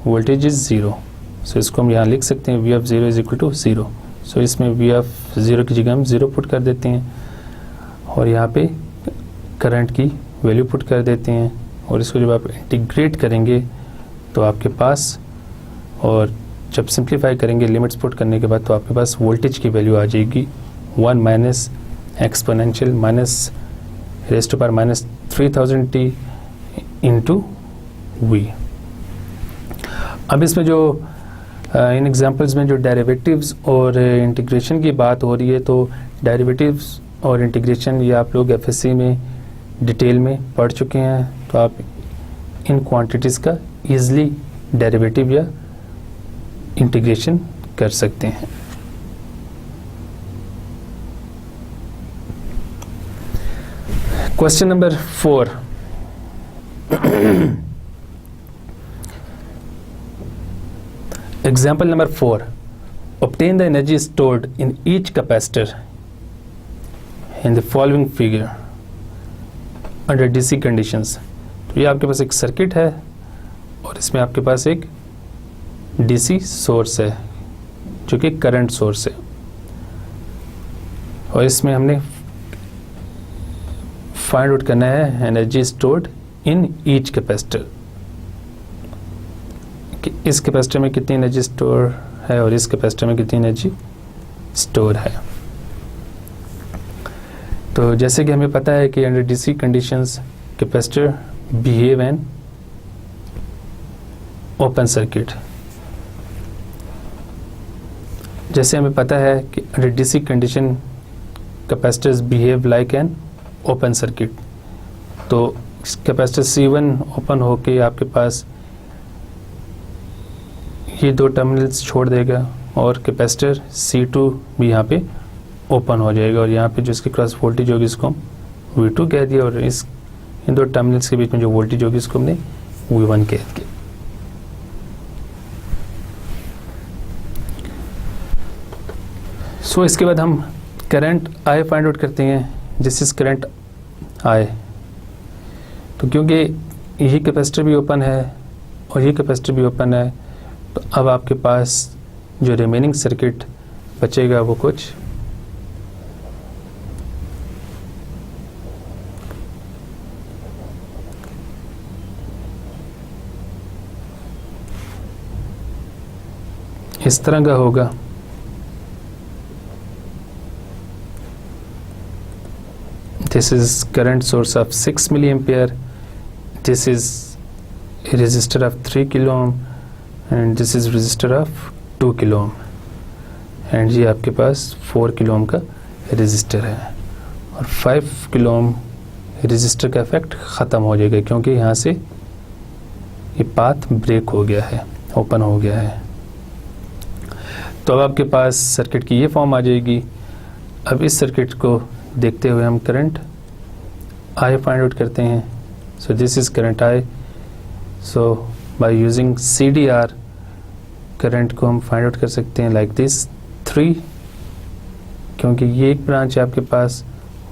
voltage is 0। So इसको हम यहाँ लिख सकते हैं V of 0 is equal to 0। So इसमें V of 0 की जगह हम 0 पुट कर देते हैं, और यहाँ पे करंट की वैल्यू पुट कर देते हैं, और इसको जब आप इंटीग्रेट करेंगे तो आपके पास, और जब सिंप्लीफाई करेंगे लिमिट्स पुट करने के बाद, तो आपके पास वोल्टेज की वैल्यू आ जाएगी 1 minus exponential minus raise to power minus 3000 t into V। अब इसमें जो इन एग्जांपल्स में जो डेरिवेटिव्स और इंटीग्रेशन की बात हो रही है, तो डेरिवेटिव्स और इंटीग्रेशन ये आप लोग एफएससी में डिटेल में पढ़ चुके हैं, तो आप इन क्वांटिटीज़ का ईज़िली डेरिवेटिव या इंटीग्रेशन कर सकते हैं। Question number 4, example number 4, obtain the energy stored in each capacitor in the following figure under DC conditions। तो ये आपके पास एक सर्किट है और इसमें आपके पास एक डीसी सोर्स है जो कि करंट सोर्स है, और इसमें हमने फाइंड आउट करना है energy stored in each capacitor, कि इस कैपेसिटर में कितनी एनर्जी स्टोर है और इस कैपेसिटर में कितनी एनर्जी स्टोर है। तो जैसे कि हमें पता है कि under DC conditions capacitor behave N open circuit. जैसे हमें पता है कि under DC condition capacitors behave like an open circuit, तो कैपेसिटर C1 ओपन होके आपके पास ये दो टर्मिनल्स छोड़ देगा और कैपेसिटर C2 भी यहाँ पे ओपन हो जाएगा, और यहाँ पे जो इसकी क्रॉस वोल्टेज होगी इसको हम V2 कह दिया, और इन दो टर्मिनल्स के बीच में जो वोल्टेज होगी इसको हमने V1 कह दिया। सो इसके बाद हम करंट I फाइंड आउट करते हैं। This is current I। तो क्योंकि यही कैपेसिटर भी ओपन है और ये कैपेसिटर भी ओपन है, तो अब आपके पास जो रिमेनिंग सर्किट बचेगा वो कुछ इस तरह का होगा। This is current source of 6 milliampere. This is a resistor of 3 kilo ohm and this is resistor of 2 kilo ohm, and ये आपके पास 4 किलो ओम का रेजिस्टर है, और 5 किलो ओम रेजिस्टर का इफेक्ट ख़त्म हो जाएगा क्योंकि यहाँ से ये पाथ ब्रेक हो गया है, ओपन हो गया है। तो अब आपके पास सर्किट की ये फॉर्म आ जाएगी। अब इस सर्किट को देखते हुए हम करंट I फाइंड आउट करते हैं। सो this is current I। So by using CDR current को हम फाइंड आउट कर सकते हैं लाइक दिस 3, क्योंकि ये एक ब्रांच है आपके पास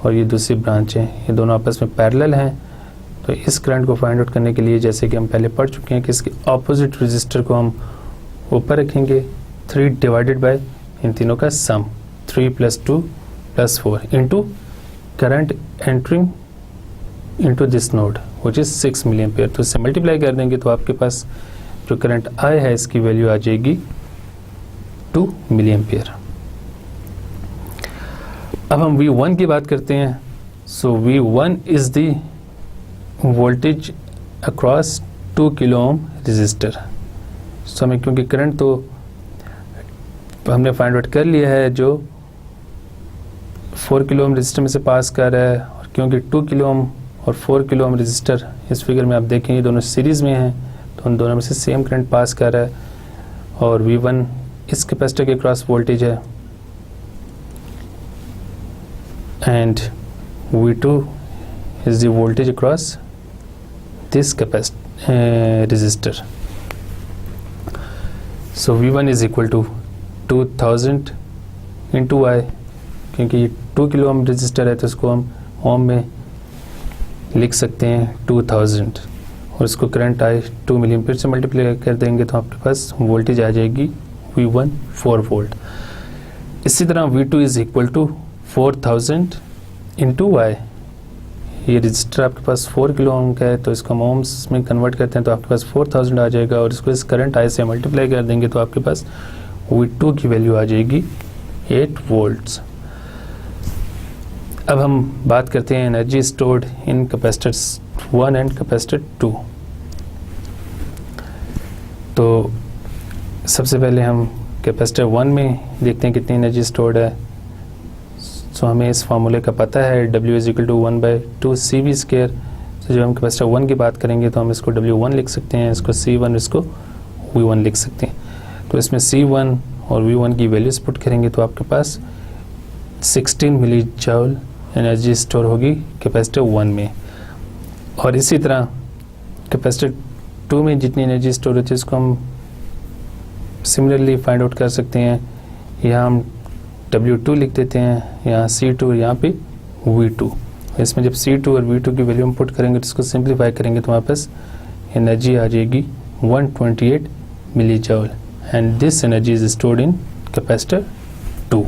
और ये दूसरी ब्रांच है, ये दोनों आपस में पैरेलल हैं। तो इस करंट को फाइंड आउट करने के लिए जैसे कि हम पहले पढ़ चुके हैं कि इसके ऑपोजिट रजिस्टर को हम ऊपर रखेंगे, 3 डिवाइडेड बाय इन तीनों का सम 3 + 2 + 4 into current entering into this node which is 6 milliampere. तो इससे मल्टीप्लाई कर देंगे तो आपके पास जो करंट I है इसकी वैल्यू आ जाएगी 2 मिलीएम्पियर। अब हम V1 की बात करते हैं। So V1 is the voltage across 2 kilo ohm resistor. So हमें क्योंकि करंट तो हमने फाइंड आउट कर लिया है जो 4 किलो ओम रजिस्टर में से पास कर रहा है, और क्योंकि 2 किलो ओम और 4 किलो ओम रजिस्टर इस फिगर में आप देखेंगे दोनों सीरीज़ में हैं, तो उन दोनों में से सेम करंट पास कर रहा है, और V1 इस कैपेसिटर के क्रॉस वोल्टेज है and V2 is the voltage across this resistor. So V1 is equal to 2000 into I, क्योंकि ये 2 किलो ओम रजिस्टर है तो इसको हम ओम में लिख सकते हैं 2000, और इसको करंट I 2 मिलीएम्पियर से मल्टीप्लाई कर देंगे तो आपके पास वोल्टेज आ जाएगी V1 4 वोल्ट। इसी तरह V2 is equal to 4000 into I। ये रजिस्टर आपके पास 4 किलो ओम का है तो इसको हम ओम्स में कन्वर्ट करते हैं तो आपके पास 4000 आ जाएगा, और इसको इस करंट I से मल्टीप्लाई कर देंगे तो आपके पास V2 की वैल्यू आ जाएगी 8 वोल्ट्स। अब हम बात करते हैं energy stored in capacitor 1 and capacitor 2। तो सबसे पहले हम कैपेसिटर 1 में देखते हैं कितनी एनर्जी स्टोर्ड है। सो हमें इस फार्मूले का पता है W = 1/2 CV²। तो जब हम कैपेसिटर 1 की बात करेंगे तो हम इसको W1 लिख सकते हैं, इसको C1, इसको V1 लिख सकते हैं। तो इसमें C1 और V1 की वैल्यूज पुट करेंगे तो आपके पास 16 मिली जूल एनर्जी स्टोर होगी कैपेसिटर 1 में, और इसी तरह कैपेसिटर 2 में जितनी एनर्जी स्टोर होती है इसको हम सिमिलरली फाइंड आउट कर सकते हैं। यहाँ हम W2 लिख देते हैं, यहाँ C2 और यहाँ पे V2। इसमें जब C2 और V2 की वैल्यू हम पुट करेंगे तो इसको सिंप्लीफाई करेंगे तो हमारे पास एनर्जी आ जाएगी 128 milli joule and this energy is stored in capacitor 2.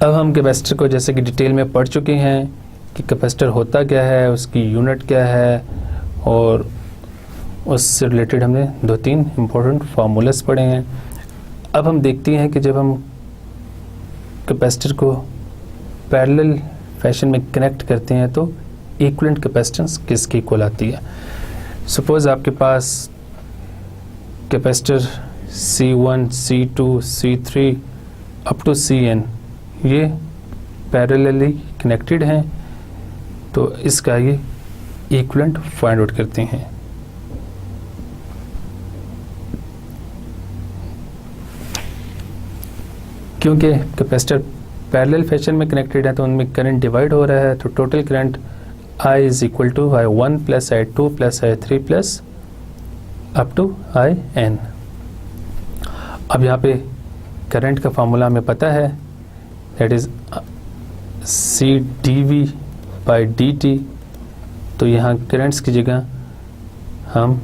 अब हम कैपेसिटर को जैसे कि डिटेल में पढ़ चुके हैं कि कैपेसिटर होता क्या है, उसकी यूनिट क्या है, और उससे रिलेटेड हमने 2-3 इम्पोर्टेंट फार्मूलास पढ़े हैं. अब हम देखते हैं कि जब हम कैपेसिटर को पैरेलल फैशन में कनेक्ट करते हैं तो इक्विवेलेंट कैपेसिटेंस किसकी इक्वल आती है. सपोज आपके पास capacitor C1, C2, C3 up to Cn ये पैरेलली कनेक्टेड हैं, तो इसका ये इक्विवेलेंट फाइंड आउट करते हैं. क्योंकि कैपेसिटर पैरेलल फैशन में कनेक्टेड है तो उनमें करंट डिवाइड हो रहा है, तो total current I is equal to I1 plus I2 plus I3 plus up to IN. अब यहाँ पे करंट का फार्मूला हमें पता है, that is C dV by dt. तो यहाँ करंट्स की जगह हम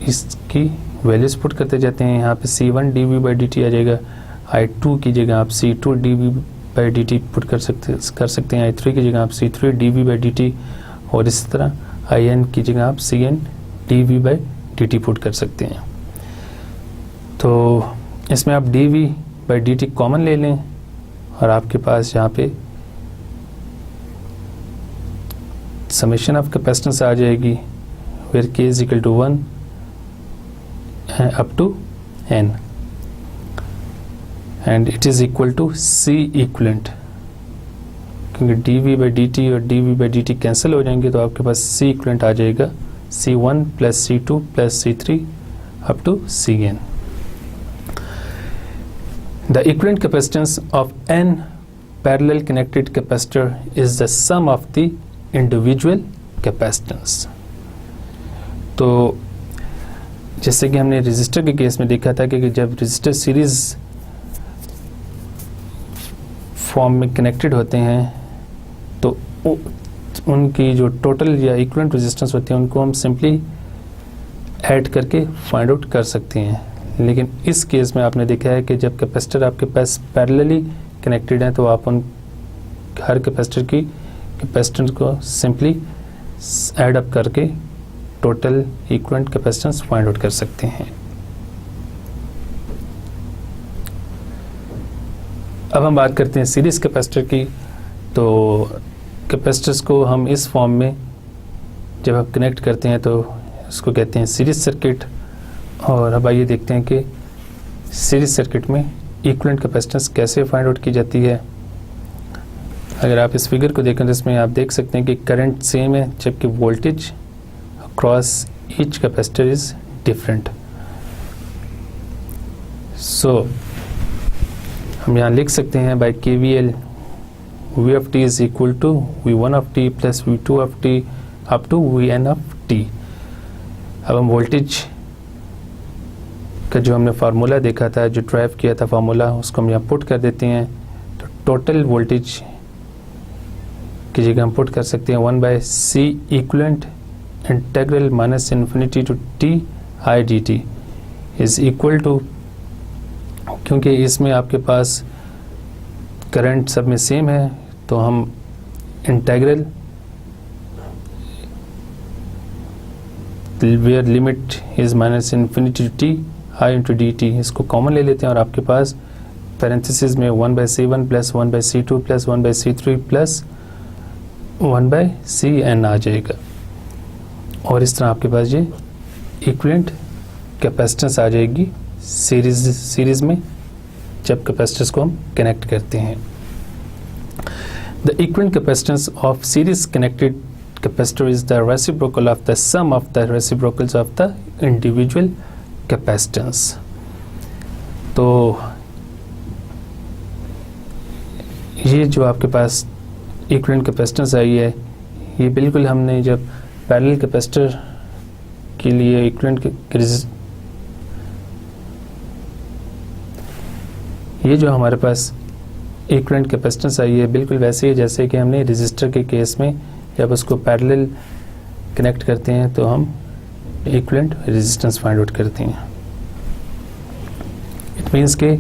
इसकी वैल्यूज पुट करते जाते हैं. यहाँ पे C1 dV बाई dt आ जाएगा, I2 की जगह आप C2 dV by dt put कर सकते हैं, I3 की जगह आप C3 dV बाई dt, और इसी तरह IN की जगह आप CN dV by dt put कर सकते हैं. तो इसमें आप dV बाई dt कॉमन ले लें और आपके पास यहाँ पे समेशन ऑफ कैपेसिटेंस आ जाएगी, where K is equal to 1 up to N, and it is equal to C equivalent. क्योंकि dV बाई dt और dV बाई dt कैंसिल हो जाएंगे, तो आपके पास C इक्विवेलेंट आ जाएगा C1 plus C2 plus C3 up to Cn. The equivalent capacitance of n parallel connected capacitor is the sum of the individual capacitance. तो जैसे कि हमने रेजिस्टर के केस में देखा था कि जब रेजिस्टर सीरीज फॉर्म में कनेक्टेड होते हैं तो उनकी जो टोटल या इक्विवेलेंट रेजिस्टेंस होती है उनको हम सिंपली ऐड करके फाइंड आउट कर सकते हैं. लेकिन इस केस में आपने देखा है कि जब कैपेसिटर आपके पास पैरेलली कनेक्टेड है तो आप उन हर कैपेसिटर की कैपेसिटेंस को सिंपली ऐड अप करके total equivalent capacitance find out कर सकते हैं. अब हम बात करते हैं सीरीज कैपेसिटर की. तो कैपेसिटर्स को हम इस फॉर्म में जब आप कनेक्ट करते हैं तो इसको कहते हैं सीरीज सर्किट. और अब आइए देखते हैं कि सीरीज सर्किट में इक्विवेलेंट कैपेसिटेंस कैसे फाइंड आउट की जाती है. अगर आप इस फिगर को देखें तो इसमें आप देख सकते हैं कि करंट सेम है जबकि voltage across each capacitor is different. So हम यहाँ लिख सकते हैं by KVL V of t is equal to V1 of t plus V2 of t up to Vn of t. अब हम वोल्टेज का जो हमने फार्मूला देखा था, जो ड्राइव किया था फार्मूला, उसको हम यहाँ पुट कर देते हैं. तो टोटल वोल्टेज की जगह हम पुट कर सकते हैं 1 by C equivalent integral minus infinity to t I dt is equal to, क्योंकि इसमें आपके पास करंट सब में सेम है तो हम integral where limit is minus infinity to t I into dt इसको कॉमन ले लेते हैं और आपके पास पैरेंथेसिस में 1 by C1 plus 1 by C2 plus 1 by C3 plus 1 by Cn आ जाएगा. और इस तरह आपके पास ये इक्विवेलेंट कैपेसिटेंस आ जाएगी सीरीज में जब कैपेसिटर्स को हम कनेक्ट करते हैं. The equivalent capacitance of series connected capacitor is the reciprocal of the sum of the reciprocals of the individual capacitance. तो ये जो आपके पास इक्विवेलेंट कैपेसिटेंस आई है, ये बिल्कुल हमने जब पैरेलल कैपेसिटर के लिए इक्विवेलेंट ये जो हमारे पास इक्विवेलेंट कैपेसिटेंस आई है बिल्कुल वैसे ही जैसे कि हमने रेजिस्टर के केस में जब उसको पैरेलल कनेक्ट करते हैं तो हम इक्विवेलेंट रेजिस्टेंस फाइंड आउट करते हैं। इट मीन्स के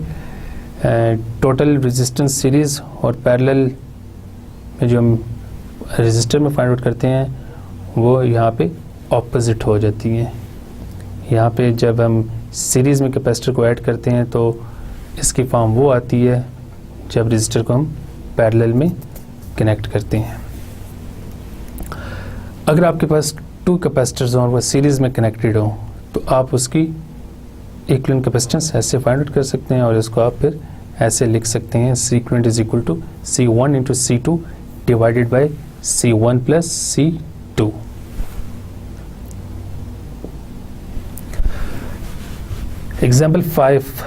टोटल रेजिस्टेंस सीरीज़ और पैरेलल में जो हम रेजिस्टर में फाइंड आउट करते हैं वो यहाँ पे ऑपोजिट हो जाती है। यहाँ पे जब हम सीरीज़ में कैपेसिटर को ऐड करते हैं तो इसकी फॉर्म वो आती है जब रेजिस्टर को हम पैरेलल में कनेक्ट करते हैं। अगर आपके पास 2 कैपेसिटर्स हों और वो सीरीज़ में कनेक्टेड हों तो आप उसकी इक्विवेलेंट कैपेसिटेंस ऐसे फाइंड आउट कर सकते हैं और इसको आप फिर ऐसे लिख सकते हैं C equivalent is equal to C1 into C2 divided by C1 plus C2। Example 5.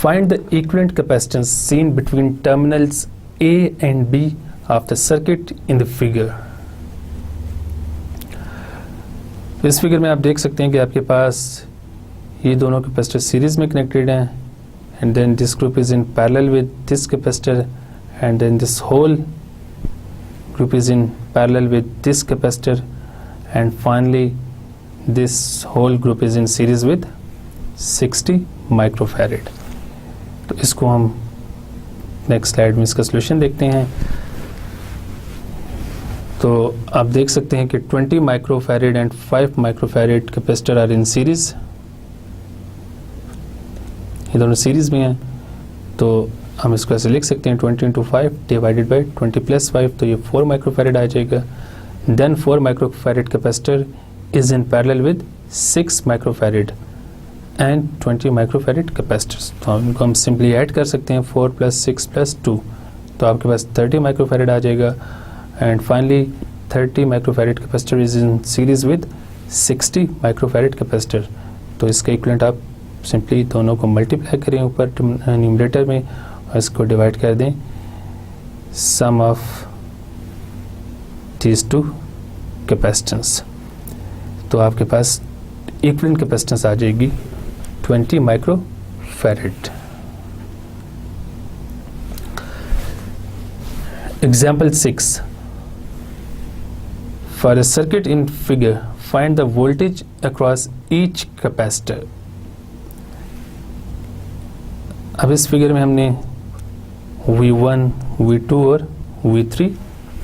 Find the equivalent capacitance seen between terminals A and B of the circuit in the figure. इस फिगर में आप देख सकते हैं कि आपके पास ये दोनों कैपेसिटर सीरीज में कनेक्टेड हैं and then this group is in parallel with this capacitor and then this whole group is in parallel with this capacitor and finally this whole group is in series with 60 microfarad. तो इसको हम next slide में इसका solution देखते हैं। तो आप देख सकते हैं कि 20 microfarad and 5 microfarad capacitor are in series, ये दोनों सीरीज में हैं। तो हम इसको ऐसे लिख सकते हैं 20 इंटू 5 डिवाइडेड बाई 20 प्लस 5, तो ये 4 माइक्रोफैरेड आ जाएगा। Then 4 microfarad capacitor is in parallel with 6 microfarad and 20 microfarad capacitors. तो इनको हम सिंपली ऐड कर सकते हैं 4 प्लस 6 प्लस 2, तो आपके पास 30 माइक्रोफैरेड आ जाएगा। And finally 30 microfarad capacitor is in series with 60 microfarad capacitor. तो इसका इक्विवेलेंट आप सिंपली दोनों को मल्टीप्लाई करें ऊपर न्यूमरेटर में और इसको डिवाइड कर दें सम ऑफ दीज 2 कैपेसिटेंस। तो आपके पास इक्विवेलेंट कैपेसिटेंस आ जाएगी 20 microfarad. Example 6. For a circuit in figure, find the voltage across each capacitor. अब इस फिगर में हमने V1, V2 और V3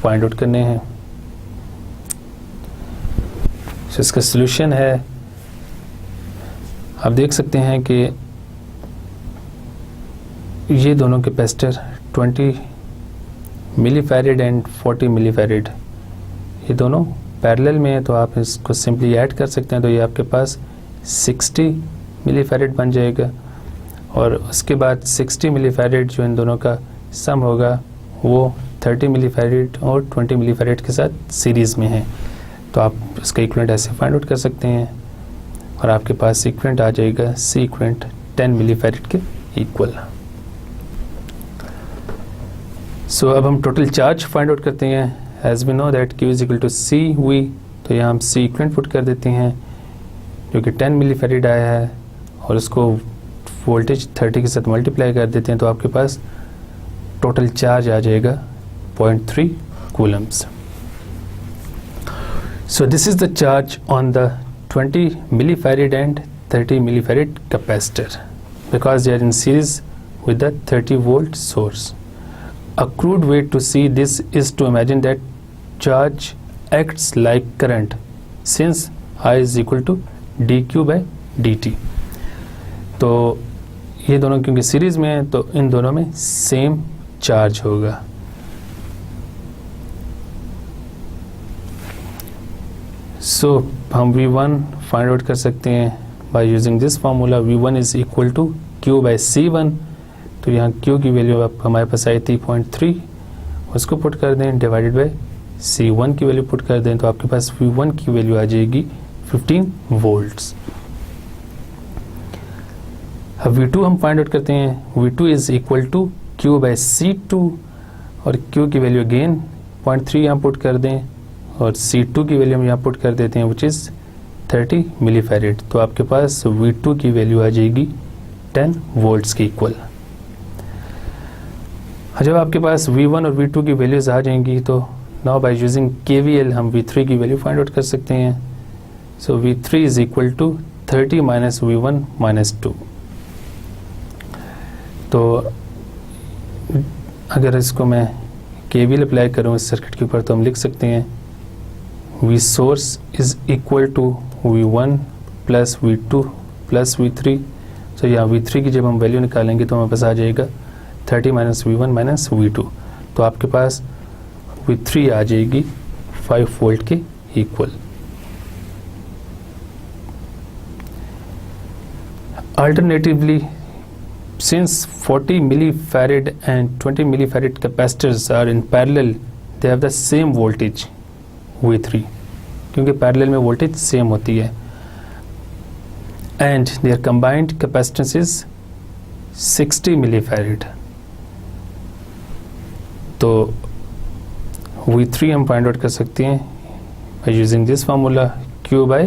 फाइंड आउट करने हैं। तो इसका सॉल्यूशन है, आप देख सकते हैं कि ये दोनों कैपेसिटर 20 मिलीफैरेड एंड 40 मिलीफैरेड ये दोनों पैरेलल में है। तो आप इसको सिंपली ऐड कर सकते हैं, तो ये आपके पास 60 मिलीफैरेड बन जाएगा। और उसके बाद 60 मिलीफैरेड जो इन दोनों का सम होगा वो 30 मिलीफैरेड और 20 मिलीफैरेड के साथ सीरीज़ में है। तो आप इसका इक्विवेलेंट ऐसे फाइंड आउट कर सकते हैं और आपके पास इक्विवेलेंट आ जाएगा C equivalent 10 मिलीफैरेड के इक्वल। सो अब हम टोटल चार्ज फाइंड आउट करते हैं। As we know that Q is equal to CV, तो यहाँ हम C equivalent पुट कर देते हैं जो कि 10 मिलीफैरेड आया है और उसको वोल्टेज 30 के साथ मल्टीप्लाई कर देते हैं। तो आपके पास टोटल चार्ज आ जाएगा 0.3 Coulomb's. So this is the charge on the 20 millifarad and 30 millifarad capacitor because they are in series with the 30 volt source. A crude way to see this is to imagine that charge acts like current since I is equal to dq by dt. तो ये दोनों क्योंकि series में है तो इन दोनों में same charge होगा। सो हम V1 फाइंड आउट कर सकते हैं by using this formula. V1 is equal to Q by C1, तो यहाँ Q की वैल्यू अब हमारे पास आई थी 0.3, उसको पुट कर दें डिवाइडेड बाई C1 की वैल्यू पुट कर दें, तो आपके पास V1 की वैल्यू आ जाएगी 15 वोल्ट्स। अब V2 हम फाइंड आउट करते हैं। V2 is equal to Q by C2 और Q की वैल्यू अगेन 0.3 यहाँ पुट कर दें और C2 की वैल्यू हम यहाँ पुट कर देते हैं विच इज़ 30 मिलीफैरेड। तो आपके पास V2 की वैल्यू आ जाएगी 10 वोल्ट्स के इक्वल। जब आपके पास V1 और V2 की वैल्यूज़ आ जाएंगी तो नाउ बाय यूजिंग KVL हम V3 की वैल्यू फाइंड आउट कर सकते हैं. So V3 is equal to 30 minus V1 minus 2. तो अगर इसको मैं KVL अप्लाई करूँ इस सर्किट के ऊपर तो हम लिख सकते हैं V source is equal to V1 plus V2 plus V3. तो यहाँ V3 की जब हम वैल्यू निकालेंगे तो हमारे पास आ जाएगा 30 माइनस V1 माइनस V2. तो आपके पास V3 आ जाएगी 5 वोल्ट के equal. Alternatively, since 40 millifarad and 20 millifarad capacitors are in parallel, they have the same voltage V3, क्योंकि पैरेलल में वोल्टेज सेम होती है. And their combined capacitance is 60 millifarad. तो V3 हम फाइंड आउट कर सकते हैं by using this formula Q by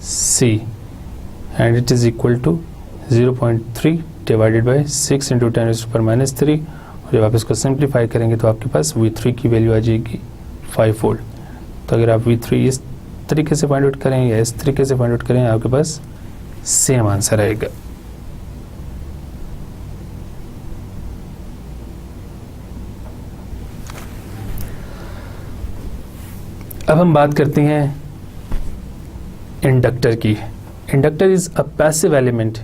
C, and it is equal to 0.3 divided by 6 into 10 raised to the power minus 3. और जब आप इसको सिंप्लीफाई करेंगे तो आपके पास V3 की वैल्यू आ जाएगी 5 वोल्ट. तो अगर आप V3 इस तरीके से फाइंड आउट करें या इस तरीके से फाइंड आउट करें आपके पास सेम आंसर आएगा. अब हम बात करते हैं इंडक्टर की. Inductor is a passive element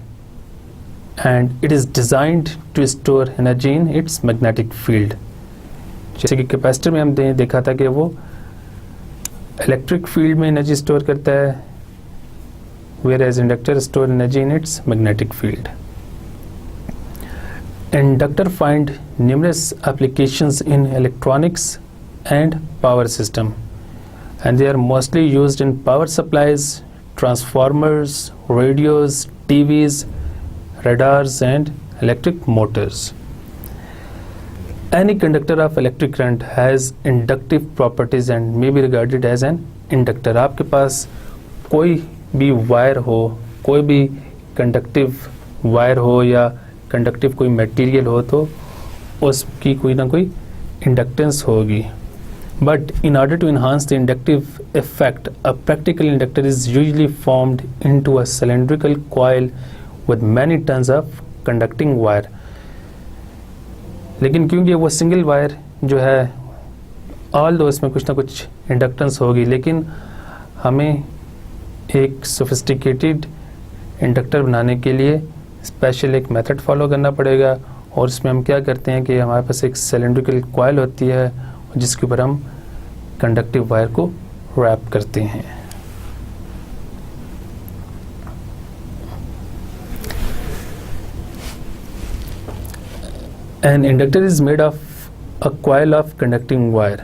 and it is designed to store energy in its magnetic field. जैसे कि कैपेसिटर में हम देखा था कि वो इलेक्ट्रिक फील्ड में एनर्जी स्टोर करता है, whereas inductor store energy in its magnetic field. Inductor find numerous applications in electronics and power system, and they are mostly used in power supplies, transformers, radios, TVs, radars and electric motors. Any conductor of electric current has inductive properties and may be regarded as an inductor. आपके पास कोई भी wire हो, कोई भी conductive wire हो या conductive कोई material हो तो उसकी कोई ना कोई इंडक्टेंस होगी. But in order to enhance the inductive effect, a practical inductor is usually formed into a cylindrical coil with many turns of conducting wire. लेकिन क्योंकि वो सिंगल वायर जो है ऑल दो इसमें कुछ ना कुछ इंडक्टेंस होगी, लेकिन हमें एक सोफिस्टिकेटेड इंडक्टर बनाने के लिए स्पेशल एक मेथड फॉलो करना पड़ेगा. और इसमें हम क्या करते हैं कि हमारे पास एक सिलेंड्रिकल कॉइल होती है जिसके ऊपर हम कंडक्टिव वायर को रैप करते हैं. An inductor is made of a coil of conducting wire.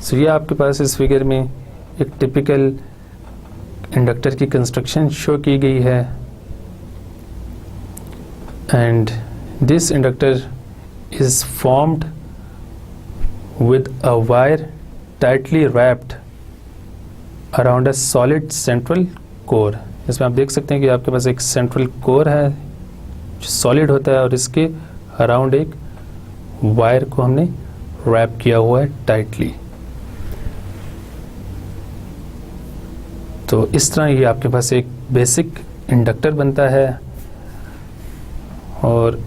So ये आपके पास इस फिगर में एक टिपिकल इंडक्टर की कंस्ट्रक्शन शो की गई है. And this inductor is formed with a wire tightly wrapped around a solid central core. इसमें आप देख सकते हैं कि आपके पास एक सेंट्रल कोर है जो सॉलिड होता है और इसके अराउंड एक वायर को हमने रैप किया हुआ है टाइटली. तो इस तरह ये आपके पास एक बेसिक इंडक्टर बनता है. और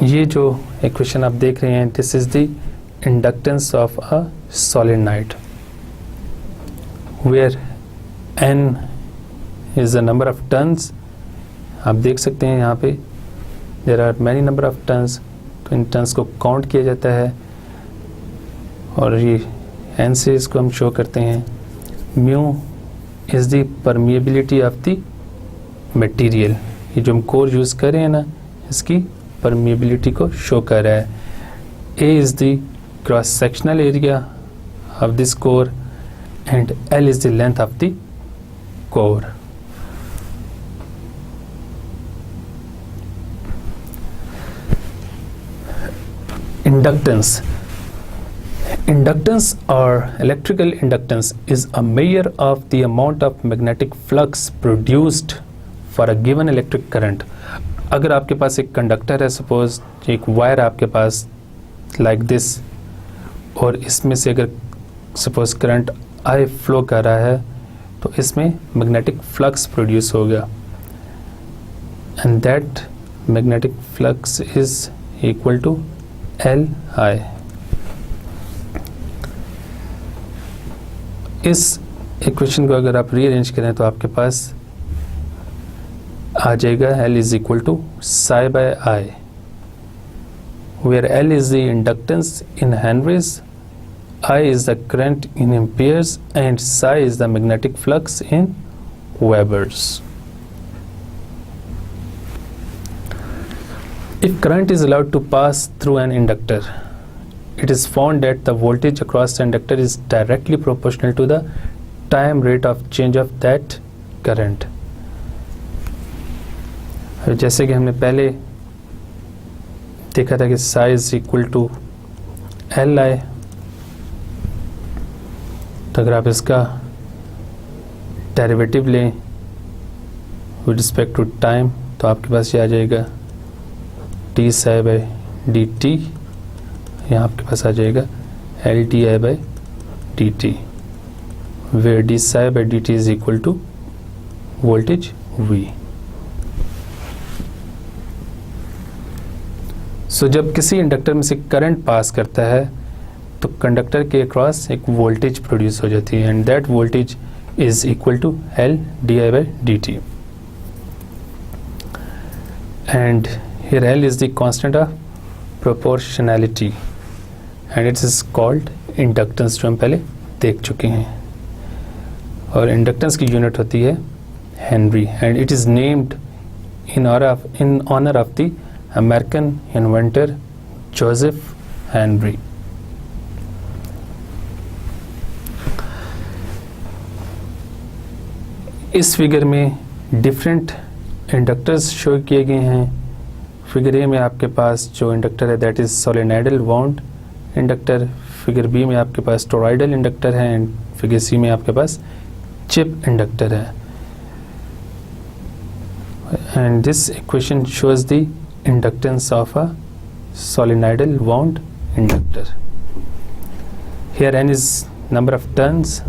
ये जो इक्वेशन आप देख रहे हैं, this is the inductance of a solenoid where n is the number of turns. आप देख सकते हैं यहाँ पे there are many number of turns. तो इन टर्न्स को काउंट किया जाता है और ये n से इसको हम शो करते हैं. Mu is the permeability of the material. ये जो हम कोर यूज कर रहे हैं ना, इसकी परमिएबिलिटी को शो कर रहा है. A is the cross sectional area of this core and L is the length of the core. Inductance. Inductance or electrical inductance is a measure of the amount of magnetic flux produced for a given electric current. अगर आपके पास एक conductor है, suppose एक wire आपके पास like this, और इसमें से अगर सपोज करंट I फ्लो कर रहा है तो इसमें मैग्नेटिक फ्लक्स प्रोड्यूस होगा, and that magnetic flux is equal to Li। इस इक्वेशन को अगर आप रीअरेंज करें तो आपके पास आ जाएगा L is equal to psi by I, where L is the inductance in Henrys, I is the current in amperes, and psi is the magnetic flux in Webers. If current is allowed to pass through an inductor, it is found that the voltage across the inductor is directly proportional to the time rate of change of that current. जैसे कि हमने पहले देखा था कि psi is equal to Li, तो अगर आप इसका डेरिवेटिव लें विद रिस्पेक्ट टू टाइम तो आपके पास ये आ जाएगा d psi by dt, यहाँ आपके पास आ जाएगा Ldi by dt, where d psi by dt is equal to voltage V। सो जब किसी इंडक्टर में से करंट पास करता है तो कंडक्टर के अक्रॉस एक वोल्टेज प्रोड्यूस हो जाती है, and that voltage is equal to Ldi by dt, and here L is the constant of proportionality and it is called inductance, जो हम पहले देख चुके हैं, और इंडक्टेंस की यूनिट होती है Henry, and it is named in honor of the American inventor Joseph Henry। इस फिगर में डिफरेंट इंडक्टर्स शो किए गए हैं। फिगर ए में आपके पास जो इंडक्टर है that is solenoidal wound inductor, figure B में आपके पास टोरॉइडल इंडक्टर है, एंड फिगर सी में आपके पास चिप इंडक्टर है, and this equation shows the inductance of a solenoidal wound inductor. Here n is number of turns,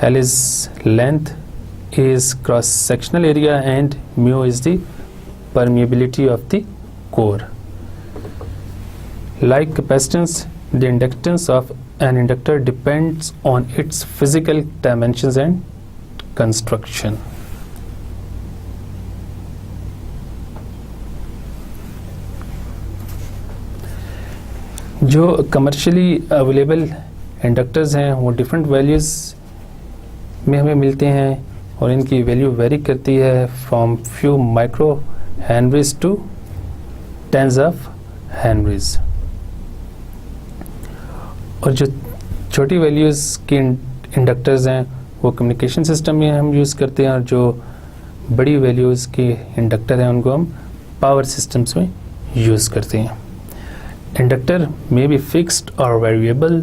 L is length, A is cross sectional area, and mu is the permeability of the core. Like capacitance, the inductance of an inductor depends on its physical dimensions and construction. जो commercially available inductors हैं वो different values में हमें मिलते हैं, और इनकी value vary करती है from few micro henries to tens of henries. और जो छोटी वैल्यूज़ के इंडक्टर्स हैं वो कम्युनिकेशन सिस्टम में हम यूज़ करते हैं, और जो बड़ी वैल्यूज़ के इंडक्टर हैं उनको हम पावर सिस्टम्स में यूज़ करते हैं। Inductor may be fixed or variable,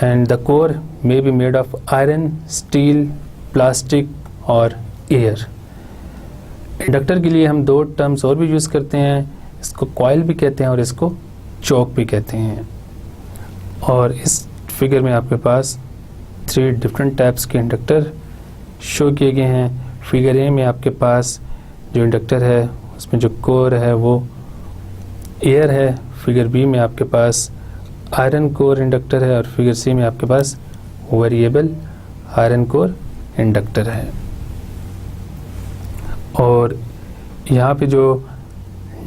and the core may be made of iron, steel, plastic और air। इंडक्टर के लिए हम दो टर्म्स और भी यूज़ करते हैं, इसको कॉइल भी कहते हैं और इसको चोक भी कहते हैं। और इस फिगर में आपके पास 3 डिफरेंट टाइप्स के इंडक्टर शो किए गए हैं। फिगर ए में आपके पास जो इंडक्टर है उसमें जो कोर है वो एयर है, फिगर बी में आपके पास आयरन कोर इंडक्टर है, और फिगर सी में आपके पास वेरिएबल आयरन कोर इंडक्टर है। और यहाँ पे जो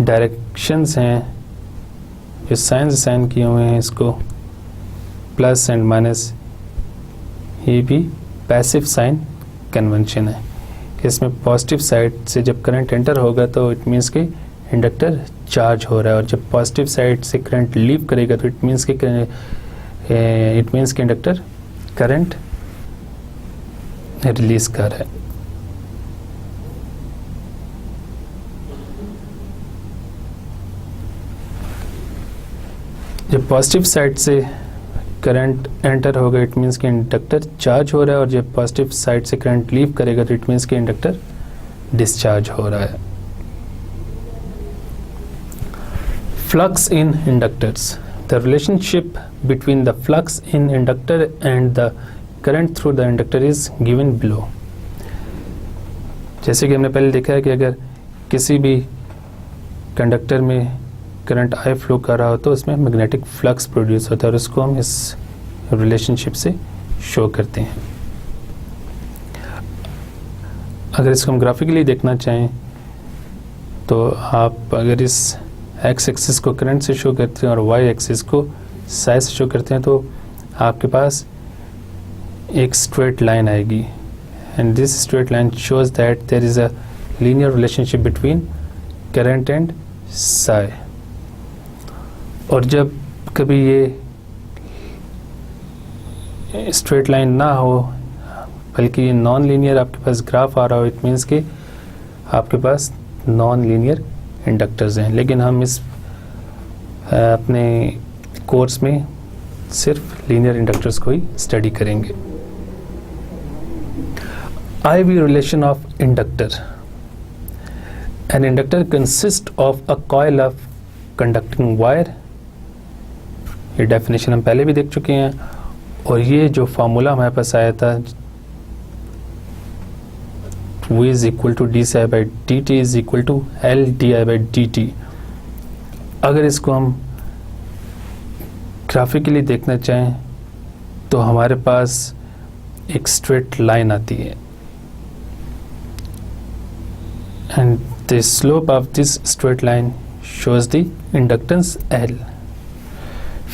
डायरेक्शंस हैं, जो साइंस साइन किए हुए हैं, इसको प्लस एंड माइनस, ये भी पैसिव साइन कन्वेंशन है कि इसमें पॉजिटिव साइड से जब करंट एंटर होगा तो इट मीन्स कि इंडक्टर चार्ज हो रहा है, और जब पॉजिटिव साइड से करंट लीव करेगा तो इट मीन्स कि इंडक्टर करंट रिलीज कर रहा है। जब पॉजिटिव साइड से करंट एंटर होगा इट मीन्स कि इंडक्टर चार्ज हो रहा है, और जब पॉजिटिव साइड से करंट लीव करेगा तो इट मीन्स कि इंडक्टर डिस्चार्ज हो रहा है। Flux in inductors. The relationship between the flux in inductor and the current through the inductor is given below. जैसे कि हमने पहले देखा है कि अगर किसी भी कंडक्टर में करंट आई फ्लो कर रहा हो तो उसमें मैग्नेटिक फ्लक्स प्रोड्यूस होता है और उसको हम इस रिलेशनशिप से शो करते हैं. अगर इसको हम ग्राफिकली देखना चाहें तो आप अगर इस एक्स एक्सिस को करंट से शो करते हैं और वाई एक्सिस को साइज से शो करते हैं तो आपके पास एक स्ट्रेट लाइन आएगी and this straight line shows that there is a linear relationship between current and psi. और जब कभी ये स्ट्रेट लाइन ना हो बल्कि ये नॉन लीनियर आपके पास ग्राफ आ रहा हो, इट मीन्स कि आपके पास नॉन लीनियर इंडक्टर्स हैं. लेकिन हम इस अपने कोर्स में सिर्फ लीनियर इंडक्टर्स को ही स्टडी करेंगे. IV relation of inductor. An inductor consists of a coil of conducting wire. ये डेफिनेशन हम पहले भी देख चुके हैं और ये जो फार्मूला हमारे पास आया था V is equal to dci by dt is equal to L di by dt. अगर इसको हम ग्राफिकली देखना चाहें तो हमारे पास एक स्ट्रेट लाइन आती है and the slope of this straight line shows the inductance L.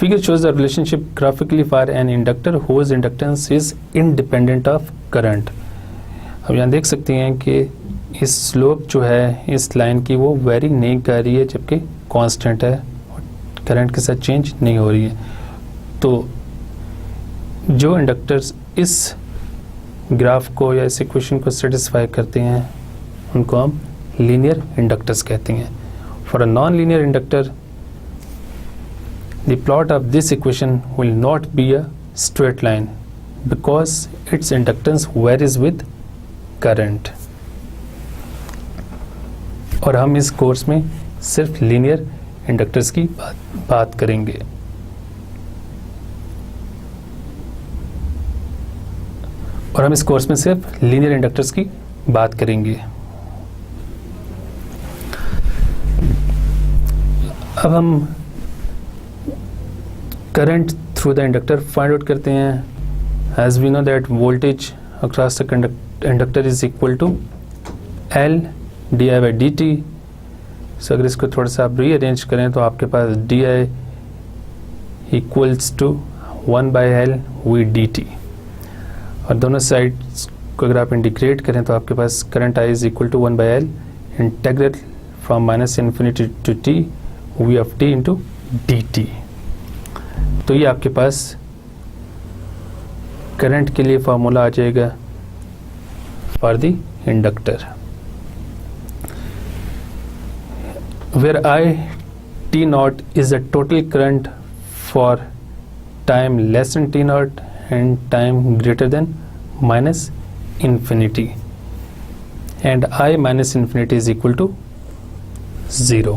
Figure shows the relationship graphically for an inductor whose inductance is independent of current. अब यहाँ देख सकते हैं कि इस स्लोप जो है इस लाइन की वो वेरी नहीं कर रही है जबकि कांस्टेंट है और करंट के साथ चेंज नहीं हो रही है. तो जो इंडक्टर्स इस ग्राफ को या इस इक्वेशन को सेटिस्फाई करते हैं उनको हम लीनियर इंडक्टर्स कहते हैं. For a non linear inductor the plot of this equation will not be a straight line because it's inductance varies with current. और हम इस कोर्स में सिर्फ लीनियर इंडक्टर्स की बात करेंगे. और हम इस कोर्स में सिर्फ लीनियर इंडक्टर्स की बात करेंगे. अब हम current through the inductor find out करते हैं. As we know that voltage across the inductor is equal to L di by dt. So अगर इसको थोड़ा सा आप रीअरेंज करें तो आपके पास di equals to 1 by L v dt. और दोनों साइड्स को अगर आप इंटीग्रेट करें तो आपके पास current I is equal to 1 by L integral from minus infinity to t v of t into dt. तो ये आपके पास करंट के लिए फार्मूला आ जाएगा for the inductor, where I t naught is the total current for time less than t naught and time greater than minus infinity, and I minus infinity is equal to 0.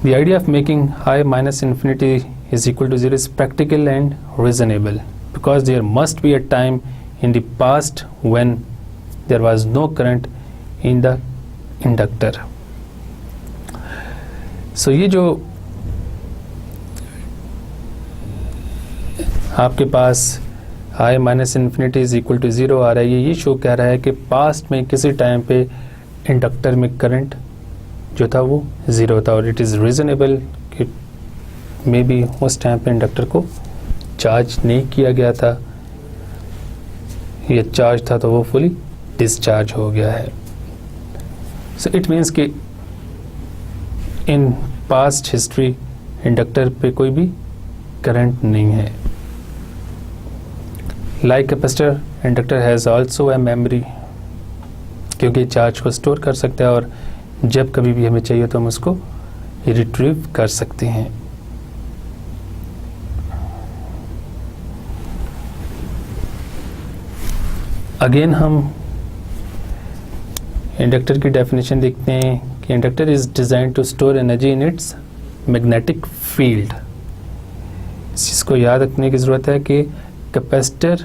The idea of making I minus infinity is equal to 0 is practical and reasonable, because there must be a time in the past when there was no current in the inductor. So ये जो आपके पास I minus infinity is equal to 0 आ रहा है, ये show कह रहा है कि पास्ट में किसी टाइम पे इंडक्टर में करंट जो था वो 0 था. और इट इज़ रीजनेबल कि मे बी उस टाइम पे इंडक्टर को चार्ज नहीं किया गया था, ये चार्ज था तो वो फुली डिस्चार्ज हो गया है. सो इट मीन्स कि इन पास्ट हिस्ट्री इंडक्टर पे कोई भी करंट नहीं है. Like capacitor inductor has also a memory, क्योंकि चार्ज को स्टोर कर सकता है और जब कभी भी हमें चाहिए तो हम उसको रिट्रीव कर सकते हैं. अगेन हम इंडक्टर की डेफिनेशन देखते हैं कि inductor is design to store energy in its magnetic field. इस चीज़ को याद रखने की ज़रूरत है कि capacitor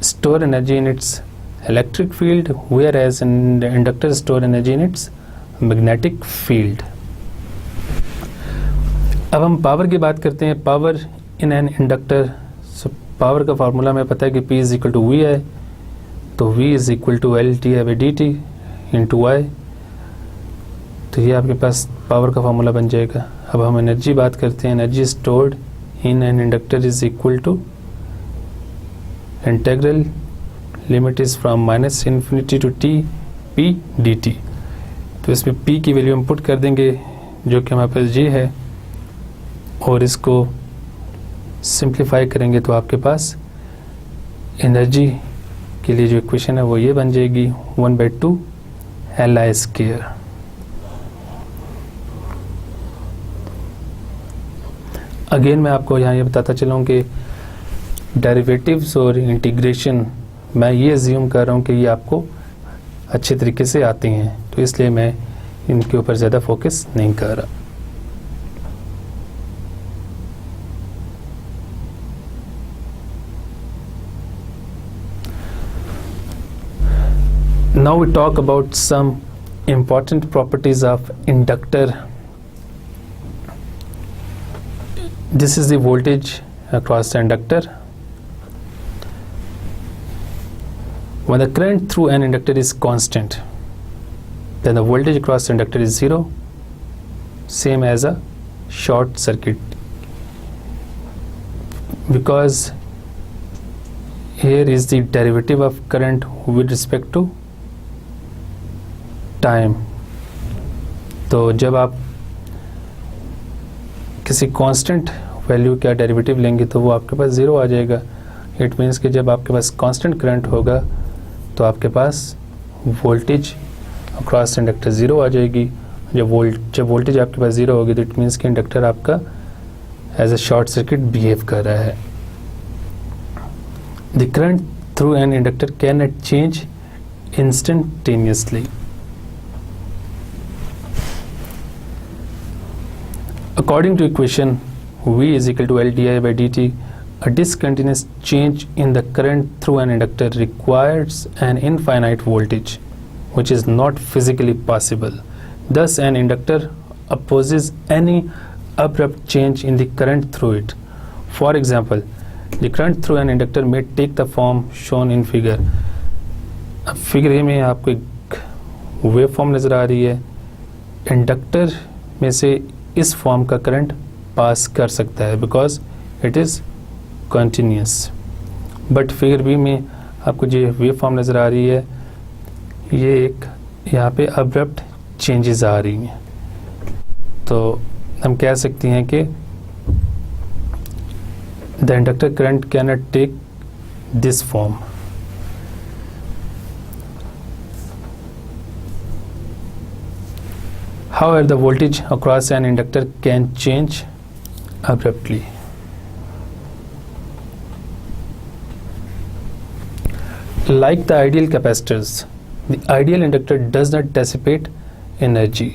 store energy in its electric field, whereas inductor store energy in its magnetic field. अब हम पावर की बात करते हैं। Power in an inductor, so power का फार्मूला हमें पता है कि P is equal to V है, तो V is equal to LdI/dt into Y. तो ये आपके पास पावर का फार्मूला बन जाएगा। अब हम एनर्जी बात करते हैं। Energy stored in an inductor is equal to integral limit is from -∞ to t p dt। तो इसमें p की वैल्यू हम पुट कर देंगे जो कि हमारे पास g है, और इसको सिंप्लीफाई करेंगे तो आपके पास एनर्जी के लिए जो इक्वेशन है वो ये बन जाएगी 1/2 Li²। अगेन मैं आपको यहाँ ये बताता चलूँ कि डेरिवेटिव्स और इंटीग्रेशन मैं ये अज्यूम कर रहा हूँ कि ये आपको अच्छे तरीके से आती हैं, तो इसलिए मैं इनके ऊपर ज़्यादा फोकस नहीं कर रहा। Now we talk about some important properties of inductor. This is the voltage across the inductor. When the current through an inductor is constant, then the voltage across the inductor is 0, same as a short circuit, because here is the derivative of current with respect to time. तो जब आप किसी constant value का derivative लेंगे तो वो आपके पास ज़ीरो आ जाएगा। इट मीन्स कि जब आपके पास कांस्टेंट करंट होगा तो आपके पास वोल्टेज अक्रॉस इंडक्टर ज़ीरो आ जाएगी। जब वोल्टेज आपके पास ज़ीरो होगी तो इट मीन्स कि इंडक्टर आपका as a short circuit behave कर रहा है। The current through an inductor can not change instantaneously. According to equation V is equal to LdI/dt, a discontinuous change in the current through an inductor requires an infinite voltage, which is not physically possible. Thus, an inductor opposes any abrupt change in the current through it. For example, the current through an inductor may take the form shown in figure. अब figure में आपको एक wave form नज़र आ रही है। Inductor में से इस फॉर्म का करंट पास कर सकता है because it is continuous. But figure B में आपको जो वेव फॉर्म नज़र आ रही है ये एक यहाँ पे अब्रप्ट चेंजेस आ रही हैं, तो हम कह सकते हैं कि the inductor current can not take this form. However, the voltage across an inductor can change abruptly. Like the ideal capacitors, the ideal inductor does not dissipate energy.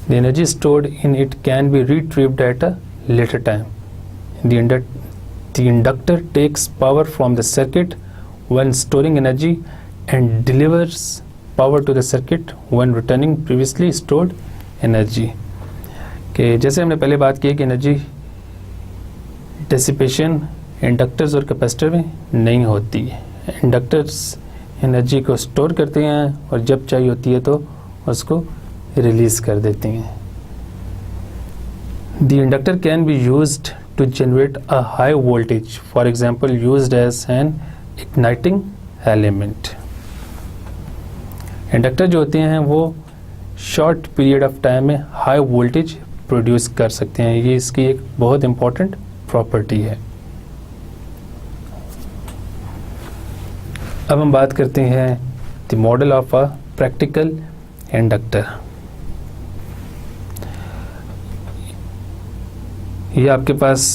The energy stored in it can be retrieved at a later time. The inductor takes power from the circuit when storing energy and delivers power to the circuit when returning previously stored energy. कि जैसे हमने पहले बात की कि energy dissipation inductors और capacitor में नहीं होती है। इंडक्टर्स एनर्जी को स्टोर करते हैं और जब चाहिए होती है तो उसको रिलीज़ कर देते हैं। The inductor can be used to generate a high voltage, for example used as an igniting element. Inductor जो होते हैं वो शॉर्ट पीरियड ऑफ टाइम में हाई वोल्टेज प्रोड्यूस कर सकते हैं। ये इसकी एक बहुत इंपॉर्टेंट प्रॉपर्टी है। अब हम बात करते हैं the model of a practical inductor. ये आपके पास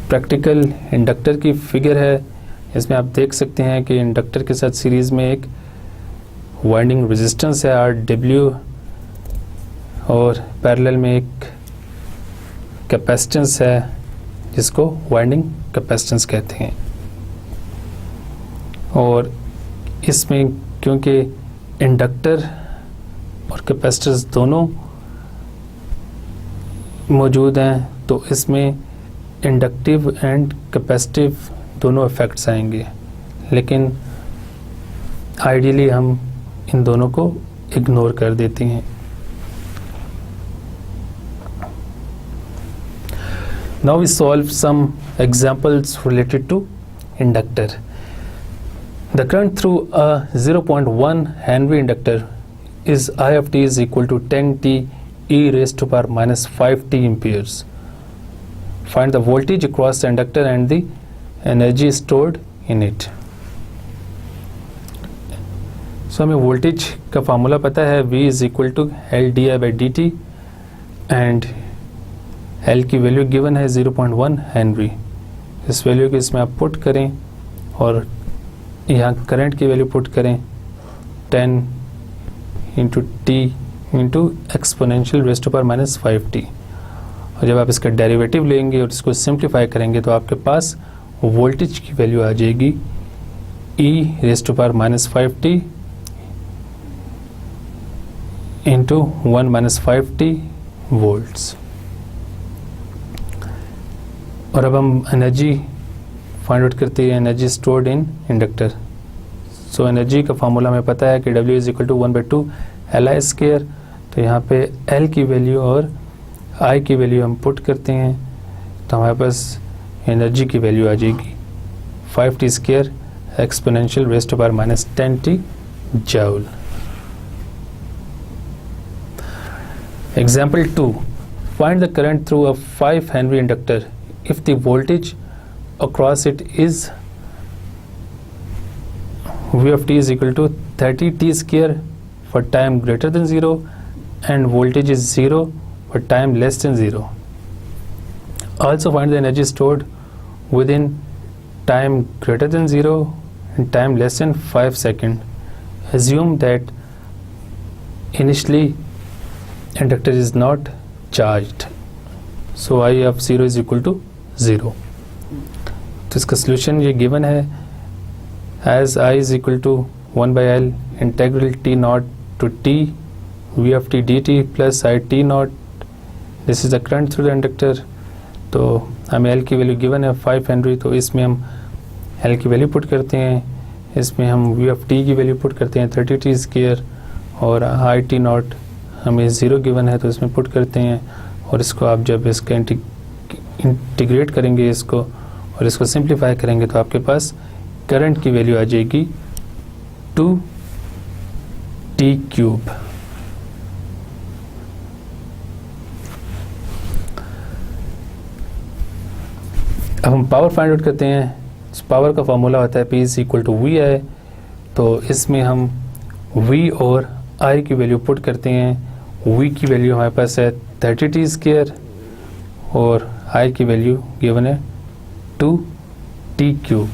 प्रैक्टिकल इंडक्टर की फिगर है। इसमें आप देख सकते हैं कि इंडक्टर के साथ सीरीज़ में एक वाइंडिंग रेजिस्टेंस है RW, और पैरेलल में एक कैपेसिटेंस है जिसको वाइंडिंग कैपेसिटेंस कहते हैं। और इसमें क्योंकि इंडक्टर और कैपेसिटर्स दोनों मौजूद हैं तो इसमें इंडक्टिव एंड कैपेसिटिव दोनों इफ़ेक्ट्स आएंगे, लेकिन आइडियली हम इन दोनों को इग्नोर कर देते हैं। Now we solve some examples related to inductor. The current through a 0.1 Henry inductor is I of t is equal to 10t e raised to power minus 5t amperes. Find the voltage across the inductor and the energy stored in it. So हमें voltage का formula पता है, V is equal to L di by dt and L की value given है 0.1 Henry. इस value को इसमें आप पुट करें और यहाँ करंट की वैल्यू पुट करें 10 into t into exponential raise to power minus 5t। और जब आप इसका डेरिवेटिव लेंगे और इसको सिंप्लीफाई करेंगे तो आपके पास वोल्टेज की वैल्यू आ जाएगी e raise to power minus 5t into 1 minus 5t volts. और अब हम एनर्जी फाइंड आउट करते हैं, energy stored in inductor. So energy का फार्मूला हमें पता है कि W is equal to 1/2 Li square. तो यहाँ पे L की वैल्यू और I की वैल्यू हम पुट करते हैं तो हमारे पास एनर्जी की वैल्यू आ जाएगी 5t square exponential raise to power minus 10t joule. Example 2. Find the current through a 5 Henry inductor if the voltage across it is V of t is equal to 30t square for time greater than 0 and voltage is 0 for time less than 0. Also find the energy stored within time greater than 0 and time less than 5 seconds. Assume that initially inductor is not charged, so I of 0 is equal to 0. तो इसका solution ये given है as I is equal to 1 by L integral t naught to t V of t dt plus I t naught. This is the current through the inductor. तो हमें L की value given है 5 Henry, तो इसमें हम L की value put करते हैं, इसमें हम V of t की वैल्यू पुट करते हैं 30t स्क्वायर और I t naught हमें 0 गिवन है तो इसमें पुट करते हैं। और इसको आप जब इसका इंटीग्रेट करेंगे इसको और इसको सिंप्लीफाई करेंगे तो आपके पास करंट की वैल्यू आ जाएगी 2t क्यूब। अब हम पावर फाइंड आउट करते हैं। पावर का फॉर्मूला होता है P is equal to V I. तो इसमें हम V और I की वैल्यू पुट करते हैं। V की वैल्यू हमारे पास है 30t स्क्वायर और I की वैल्यू गिवन है 2t क्यूब।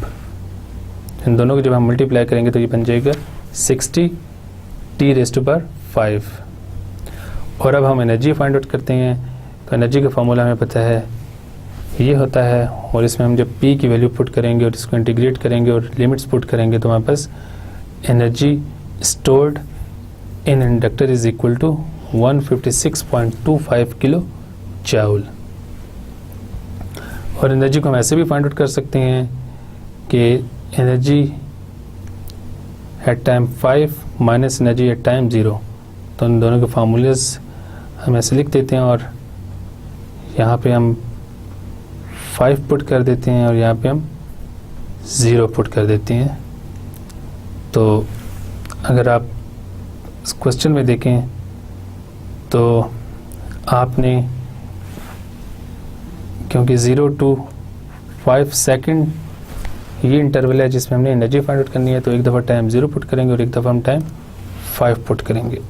इन दोनों को जब हम मल्टीप्लाई करेंगे तो ये बन जाएगा 60t रेज़ टू पावर 5। और अब हम एनर्जी फाइंड आउट करते हैं। तो एनर्जी का फॉर्मूला हमें पता है ये होता है, और इसमें हम जब P की वैल्यू पुट करेंगे और इसको इंटीग्रेट करेंगे और लिमिट्स पुट करेंगे तो हमारे पास energy stored in inductor is equal to 156.25 kilo joule. और एनर्जी को हम ऐसे भी फाइंड आउट कर सकते हैं कि energy at time 5 minus energy at time 0। तो इन दोनों के फार्मूलेस हम ऐसे लिख देते हैं और यहाँ पे हम 5 पुट कर देते हैं और यहाँ पे हम 0 पुट कर देते हैं। तो अगर आप इस क्वेश्चन में देखें तो आपने क्योंकि 0 to 5 सेकंड ये इंटरवल है जिसमें हमने एनर्जी फाइंड आउट करनी है, तो एक दफ़ा टाइम 0 पुट करेंगे और एक दफ़ा हम टाइम 5 पुट करेंगे।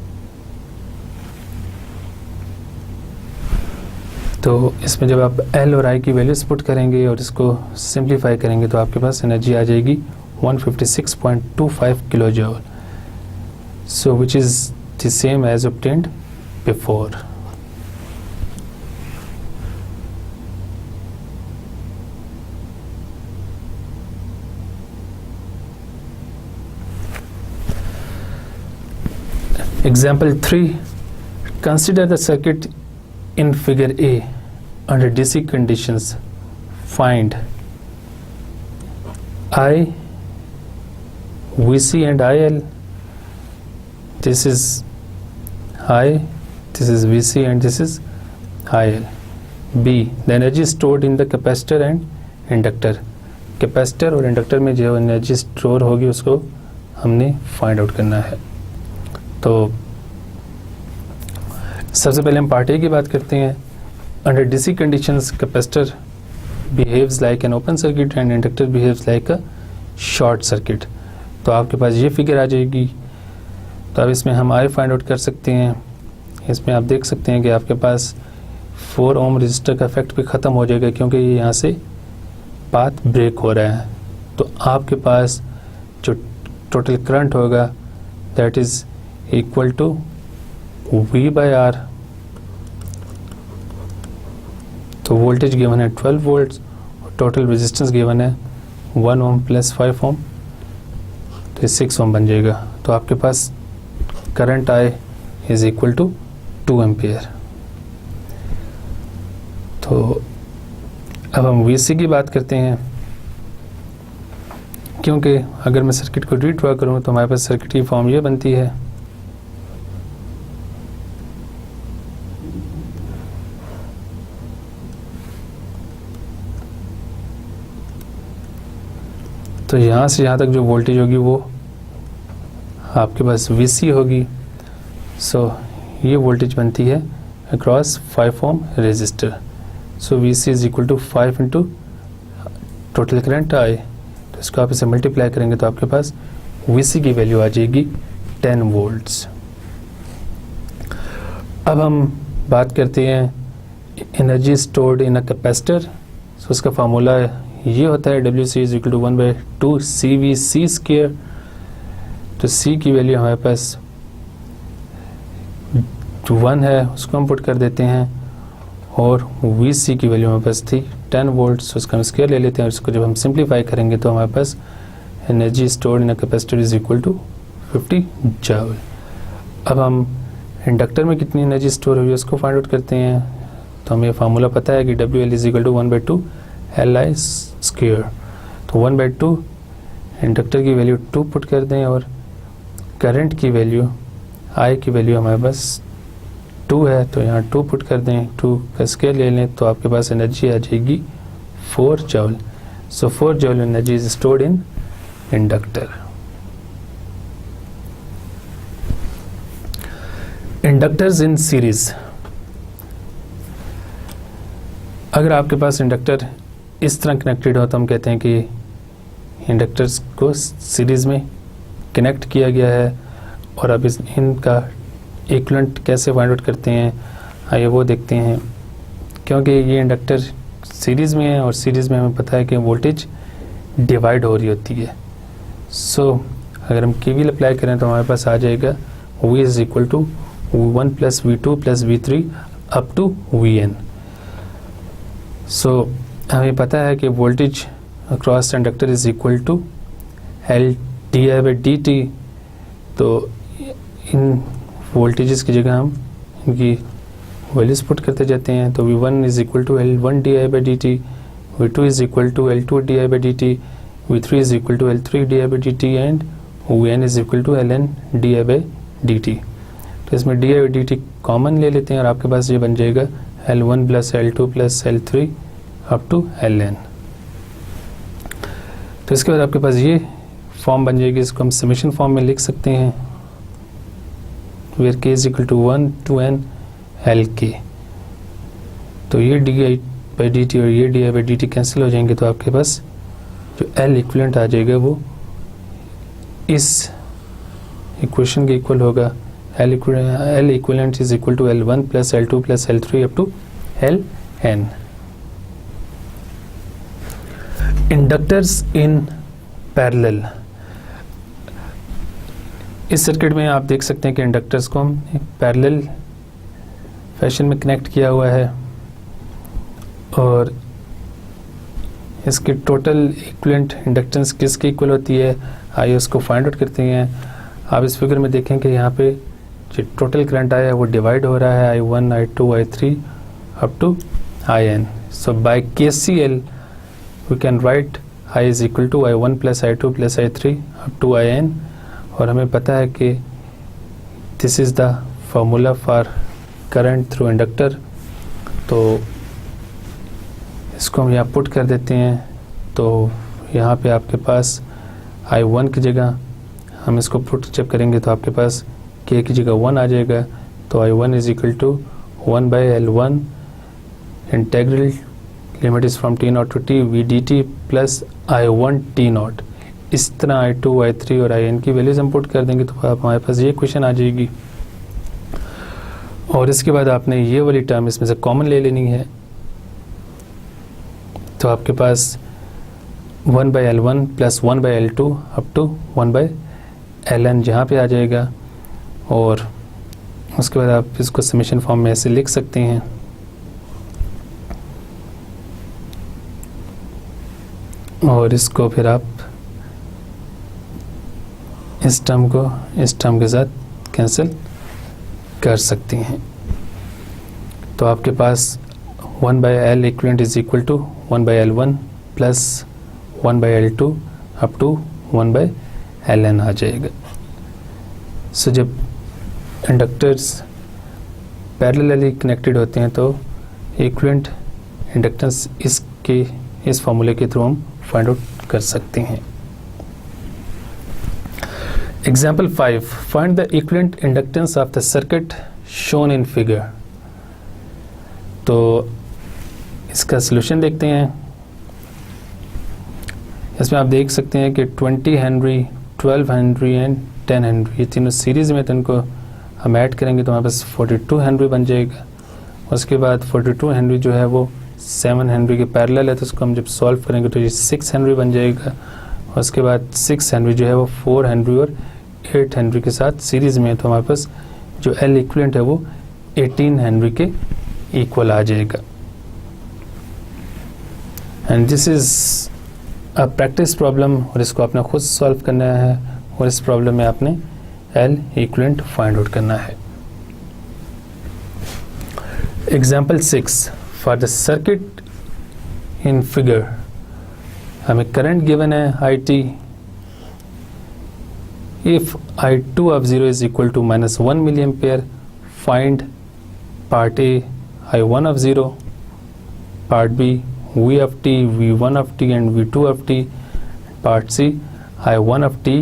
तो इसमें जब आप L और I की वैल्यूज पुट करेंगे और इसको सिंप्लीफाई करेंगे तो आपके पास एनर्जी आ जाएगी 156.25 kilo joule, so which is the same as obtained before. Example 3. Consider the circuit in figure A under DC conditions. Find I, VC and IL. This is I, this is VC and this is IL. B. The energy stored in the capacitor and inductor. Capacitor और inductor में जो energy store होगी उसको हमने find out करना है. तो सबसे पहले हम पार्ट ए की बात करते हैं. Under DC conditions capacitor behaves like an open circuit and inductor behaves like a short circuit. तो आपके पास ये फिगर आ जाएगी. तो अब इसमें हम आई फाइंड आउट कर सकते हैं. इसमें आप देख सकते हैं कि आपके पास 4 ओम रजिस्टर का इफेक्ट भी ख़त्म हो जाएगा क्योंकि ये यहाँ से पाथ ब्रेक हो रहा है. तो आपके पास जो टोटल करंट होगा that is equal to V/R. तो वोल्टेज गिवन है 12 वोल्ट्स और टोटल रेजिस्टेंस गिवन है 1 ओम प्लस 5 ओम, तो 6 ओम बन जाएगा. तो आपके पास current I is equal to 2 ampere. तो अब हम VC की बात करते हैं, क्योंकि अगर मैं सर्किट को रीड्रॉ करूँ तो हमारे पास सर्किट की फॉर्म ये बनती है. तो यहाँ से यहाँ तक जो वोल्टेज होगी वो आपके पास VC होगी. सो ये वोल्टेज बनती है across 5 ohm resistor. So VC is equal to 5 into total current I. तो इसको आप इसे मल्टीप्लाई करेंगे तो आपके पास VC की वैल्यू आ जाएगी 10 वोल्ट्स. अब हम बात करते हैं energy stored in a capacitor. So उसका फार्मूला ये होता है WC is equal to 1/2 CVC square. तो C की वैल्यू हमारे पास 1 है, उसको हम पुट कर देते हैं, और VC की वैल्यू हमारे पास थी 10 वोल्ट्स. उसका हम स्क्वायर ले लेते हैं और इसको जब हम सिंप्लीफाई करेंगे तो हमारे पास energy stored in a capacitor is equal to 50 joule. अब हम इंडक्टर में कितनी एनर्जी स्टोर हुई है उसको फाइंड आउट करते हैं. तो हमें फार्मूला पता है कि WL is equal to 1/2 LI square. तो 1/2 इंडक्टर की वैल्यू 2 पुट कर दें और करंट की वैल्यू I की वैल्यू हमारे पास 2 है, तो यहाँ 2 पुट कर दें, 2 का स्क्वायर ले लें तो आपके पास एनर्जी आ जाएगी 4 joule. So 4 joule energy is stored in inductor. Inductors in series. अगर आपके पास इंडक्टर इस तरह कनेक्टेड हो तो हम कहते हैं कि इंडक्टर्स को सीरीज़ में कनेक्ट किया गया है. और अब इनका इक्विवेलेंट कैसे फाइंड आउट करते हैं आइए वो देखते हैं. क्योंकि ये इंडक्टर सीरीज़ में है और सीरीज़ में हमें पता है कि वोल्टेज डिवाइड हो रही होती है. सो अगर हम KVL अप्लाई करें तो हमारे पास आ जाएगा V is equal to 1 + V2 + V3 up to Vn. So हमें पता है कि voltage across inductor is equal to L/dI/dt. तो इन वोल्टेजेस की जगह हम इनकी वैल्यूज पुट करते जाते हैं. तो V1 is equal to L1/dI/dt, V2 is equal to L2/dI/dt, V3 is equal to L3/dI/dt and Vn is equal to Ln/dI/dt. तो इसमें dI/dt कॉमन ले लेते हैं और आपके पास ये बन जाएगा L1 + L2 + L3 up to Ln. तो इसके बाद आपके पास ये फॉर्म बन जाएगी. इसको हम समेशन फॉर्म में लिख सकते हैं where k is equal to 1 to n Lk. तो ये dI/dt और ये dI/dt कैंसिल हो जाएंगे तो आपके पास जो L इक्विवेलेंट आ जाएगा वो इस इक्वेशन के इक्वल होगा. L equivalent is equal to L1 + L2 + L3 up to Ln. Inductors in parallel. इस सर्किट में आप देख सकते हैं कि इंडक्टर्स को हम पैरेलल फैशन में कनेक्ट किया हुआ है और इसकी टोटल इक्विवेलेंट इंडक्टेंस किसके इक्वल होती है, आइए उसको फाइंड आउट करते हैं। आप इस फिगर में देखें कि यहाँ पे जो टोटल करंट आया है वो डिवाइड हो रहा है I1, I2, I3 up to IN। So by KCL we can write I is equal to I1 plus I2 plus I3 up to IN, और हमें पता है कि this is the formula for current through inductor. तो इसको हम यहाँ put कर देते हैं। तो यहाँ पे आपके पास I1 की जगह हम इसको पुट जब करेंगे तो आपके पास K की जगह 1 आ जाएगा। तो I1 is equal to 1/L1 integral limit is from T0 to T V dt plus I1 T0। इस तरह I2, I3 और IN की वैल्यूज हम पुट कर देंगे तो हमारे पास ये क्वेश्चन आ जाएगी। और इसके बाद आपने ये वाली टर्म इसमें से कॉमन ले लेनी है। तो आपके पास 1/L1 plus 1/L2 up to 1/Ln जहाँ पे आ जाएगा, और उसके बाद आप इसको समेशन फॉर्म में ऐसे लिख सकते हैं। और इसको फिर आप इस टर्म को इस टर्म के साथ कैंसिल कर सकते हैं। तो आपके पास 1/L equivalent is equal to 1/L1 plus 1/L2 up to 1/Ln आ जाएगा। सो जब इंडक्टर्स पैरेलली कनेक्टेड होते हैं तो इक्विवेलेंट इंडक्टेंस इस फॉर्मूले के थ्रू हम फाइंड आउट कर सकते हैं। Example 5, find the equivalent inductance of the circuit shown in figure. तो इसका सलूशन देखते हैं। इसमें आप देख सकते हैं कि 20 हेनरी, 12 हेनरी एंड 10 हेनरी ये तीनों सीरीज़ में, तो इनको हम ऐड करेंगे तो हमारे पास 42 हेनरी बन जाएगा। उसके बाद 42 हेनरी जो है वो 7 हेनरी के पैरेलल है, तो उसको हम जब सॉल्व करेंगे तो ये 6 हेनरी बन जाएगा। उसके बाद 6 हेनरी जो है वो 4 हेनरी और 8 हेनरी के साथ सीरीज़ में है, तो हमारे पास जो L इक्विवेलेंट है वो 18 हेनरी के इक्वल आ जाएगा। And this is a practice problem, और इसको आपने खुद सॉल्व करना है, और इस प्रॉब्लम में आपने L इक्विवेलेंट फाइंड आउट करना है। Example 6, for the circuit in figure हमें करंट गिवन है IT। If I2 of 0 is equal to -1 milliampere, find part A I1 of 0, part B V of t, V1 of t and V2 of t, part C I1 of t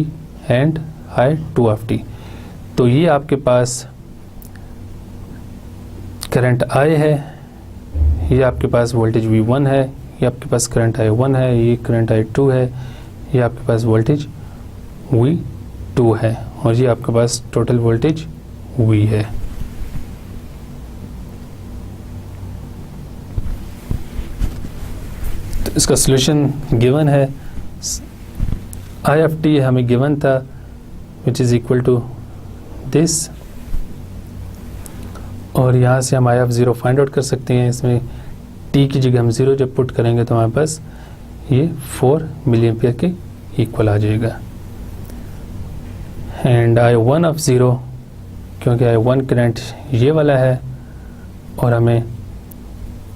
and I2 of t। तो ये आपके पास current I है, ये आपके पास voltage V1 है, ये आपके पास करंट I1 है, ये करंट I2 है, ये आपके पास वोल्टेज V2 है, और ये आपके पास टोटल वोल्टेज V है। तो इसका सॉल्यूशन गिवन है। I of t हमें गिवन था which is equal to this, और यहाँ से हम I of 0 फाइंड आउट कर सकते हैं। इसमें t की जगह हम 0 जब पुट करेंगे तो हमारे पास ये 4 मिली एम्पियर के इक्वल आ जाएगा। एंड I1 of 0, क्योंकि I1 करंट ये वाला है और हमें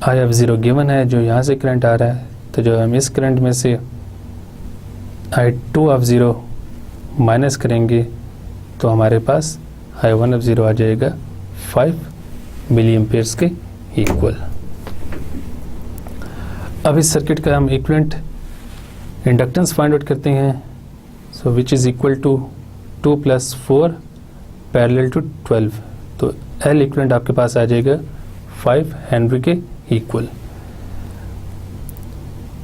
I of 0 गिवन है जो यहाँ से करंट आ रहा है, तो जो हम इस करंट में से I2 of 0 माइनस करेंगे तो हमारे पास I1 of 0 आ जाएगा 5 मिली एम्पियर्स के इक्वल। अब इस सर्किट का हम इक्विवेलेंट इंडक्टेंस फाइंड आउट करते हैं। So which is equal to 2 + 4 parallel to 12, तो L इक्विवेलेंट आपके पास आ जाएगा 5 हेनरी के इक्वल।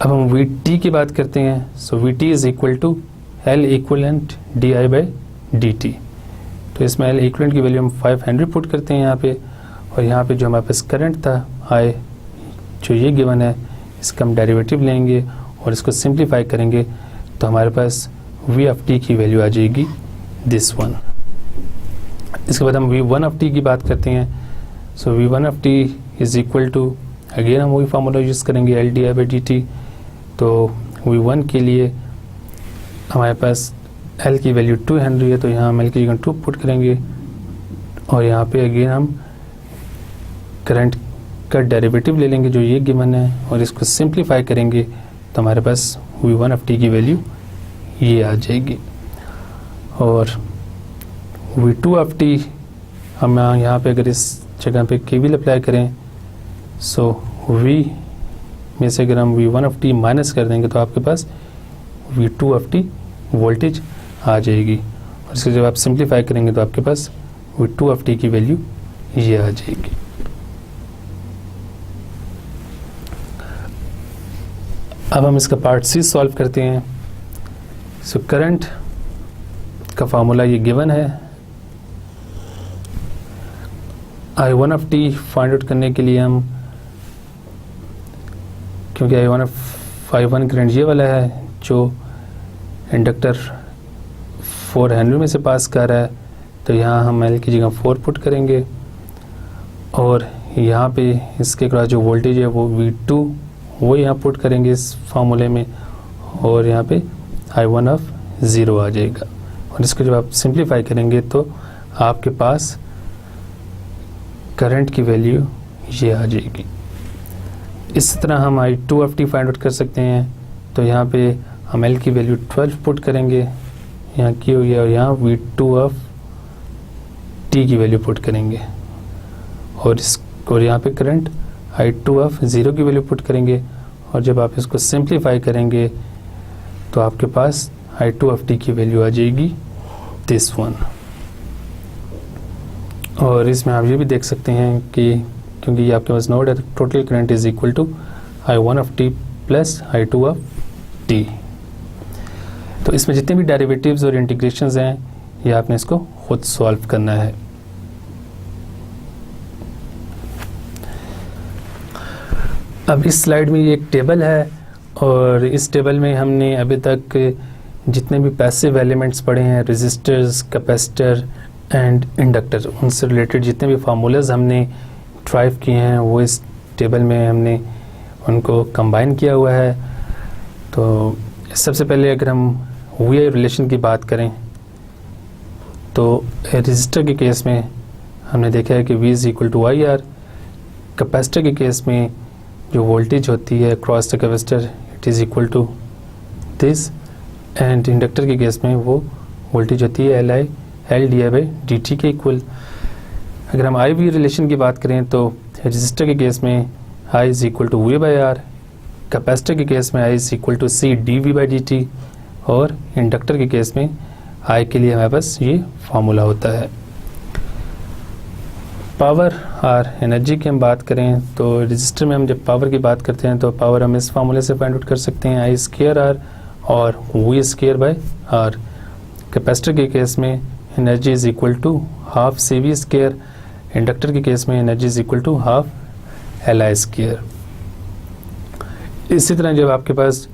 अब हम VT की बात करते हैं। So VT is equal to L equivalent di/dt। तो इसमें L इक्विवेलेंट की वैल्यू हम 5 हेनरी पुट करते हैं यहाँ पे, और यहाँ पे जो हमारे पास करंट था I जो ये गिवन है, इसका हम डेरिवेटिव लेंगे और इसको सिंप्लीफाई करेंगे तो हमारे पास V of t की वैल्यू आ जाएगी दिस वन। इसके बाद हम V1 of t की बात करते हैं। So V1 is equal to, again हम वही फार्मूला यूज़ करेंगे LdI/dt। तो V1 के लिए हमारे पास L की वैल्यू 2 हेनरी है, तो यहाँ हम L की जगह 2 पुट करेंगे और यहाँ पे अगेन हम करंट का डेरिवेटिव ले लेंगे जो ये गिवन है और इसको सिंप्लीफाई करेंगे तो हमारे पास V1 की वैल्यू ये आ जाएगी। और V2 हम यहाँ पे अगर इस जगह पे KVL अप्लाई करें, सो V में से अगर हम V1 माइनस कर देंगे तो आपके पास V2 वोल्टेज आ जाएगी और इसको जब आप सिंप्लीफाई करेंगे तो आपके पास V2 की वैल्यू ये आ जाएगी। अब हम इसका पार्ट C सॉल्व करते हैं। सो करंट का फार्मूला ये गिवन है। I1 फाइंड आउट करने के लिए हम, क्योंकि I1 करंट ये वाला है जो इंडक्टर 4 हेनरी में से पास कर रहा है, तो यहाँ हम L की जगह 4 पुट करेंगे और यहाँ पे इसके बाद जो वोल्टेज है वो V2 वो यहाँ पुट करेंगे इस फार्मूले में और यहाँ पे I1 आ जाएगा और इसको जब आप सिंप्लीफाई करेंगे तो आपके पास करंट की वैल्यू ये आ जाएगी। इस तरह हम I2 फाइंड आउट कर सकते हैं। तो यहाँ पे हम L की वैल्यू 12 पुट करेंगे, यहाँ की हुई है, और यहाँ V2 की वैल्यू पुट करेंगे और यहाँ पे करंट I2 0 की वैल्यू पुट करेंगे और जब आप इसको सिंप्लीफाई करेंगे तो आपके पास I2 की वैल्यू आ जाएगी दिस वन। और इसमें आप ये भी देख सकते हैं कि क्योंकि ये आपके पास नोड है तो total current is equal to I1 plus I2। तो इसमें जितने भी डेरिवेटिव्स और इंटीग्रेशंस हैं ये आपने इसको खुद सॉल्व करना है। अब इस स्लाइड में ये एक टेबल है और इस टेबल में हमने अभी तक जितने भी पैसिव एलिमेंट्स पढ़े हैं, रेजिस्टर्स, कैपेसिटर एंड इंडक्टर, उनसे रिलेटेड जितने भी फार्मूलाज हमने ड्राइव किए हैं वो इस टेबल में हमने उनको कंबाइन किया हुआ है। तो सबसे पहले अगर हम वी रिलेशन की बात करें तो रेजिस्टर के केस में हमने देखा है कि V is equal to IR। Capacitor के केस में जो वोल्टेज होती है cross the capacitor it is equal to this, and inductor के केस में वो वोल्टेज होती है LdI/dt के इक्वल। अगर हम IV रिलेशन की बात करें तो रेजिस्टर के केस में I is equal to V/R, capacitor के केस में I is equal to C dV/dt और इंडक्टर के केस में I के लिए हमारे पास ये फार्मूला होता है। पावर और एनर्जी की हम बात करें तो रजिस्टर में हम जब पावर की बात करते हैं तो पावर हम इस फार्मूले से फाइंड आउट कर सकते हैं I²R और V²/R। कैपेसिटर के केस में energy is equal to half CV², inductor के केस में energy is equal to half Li²। इसी तरह जब आपके पास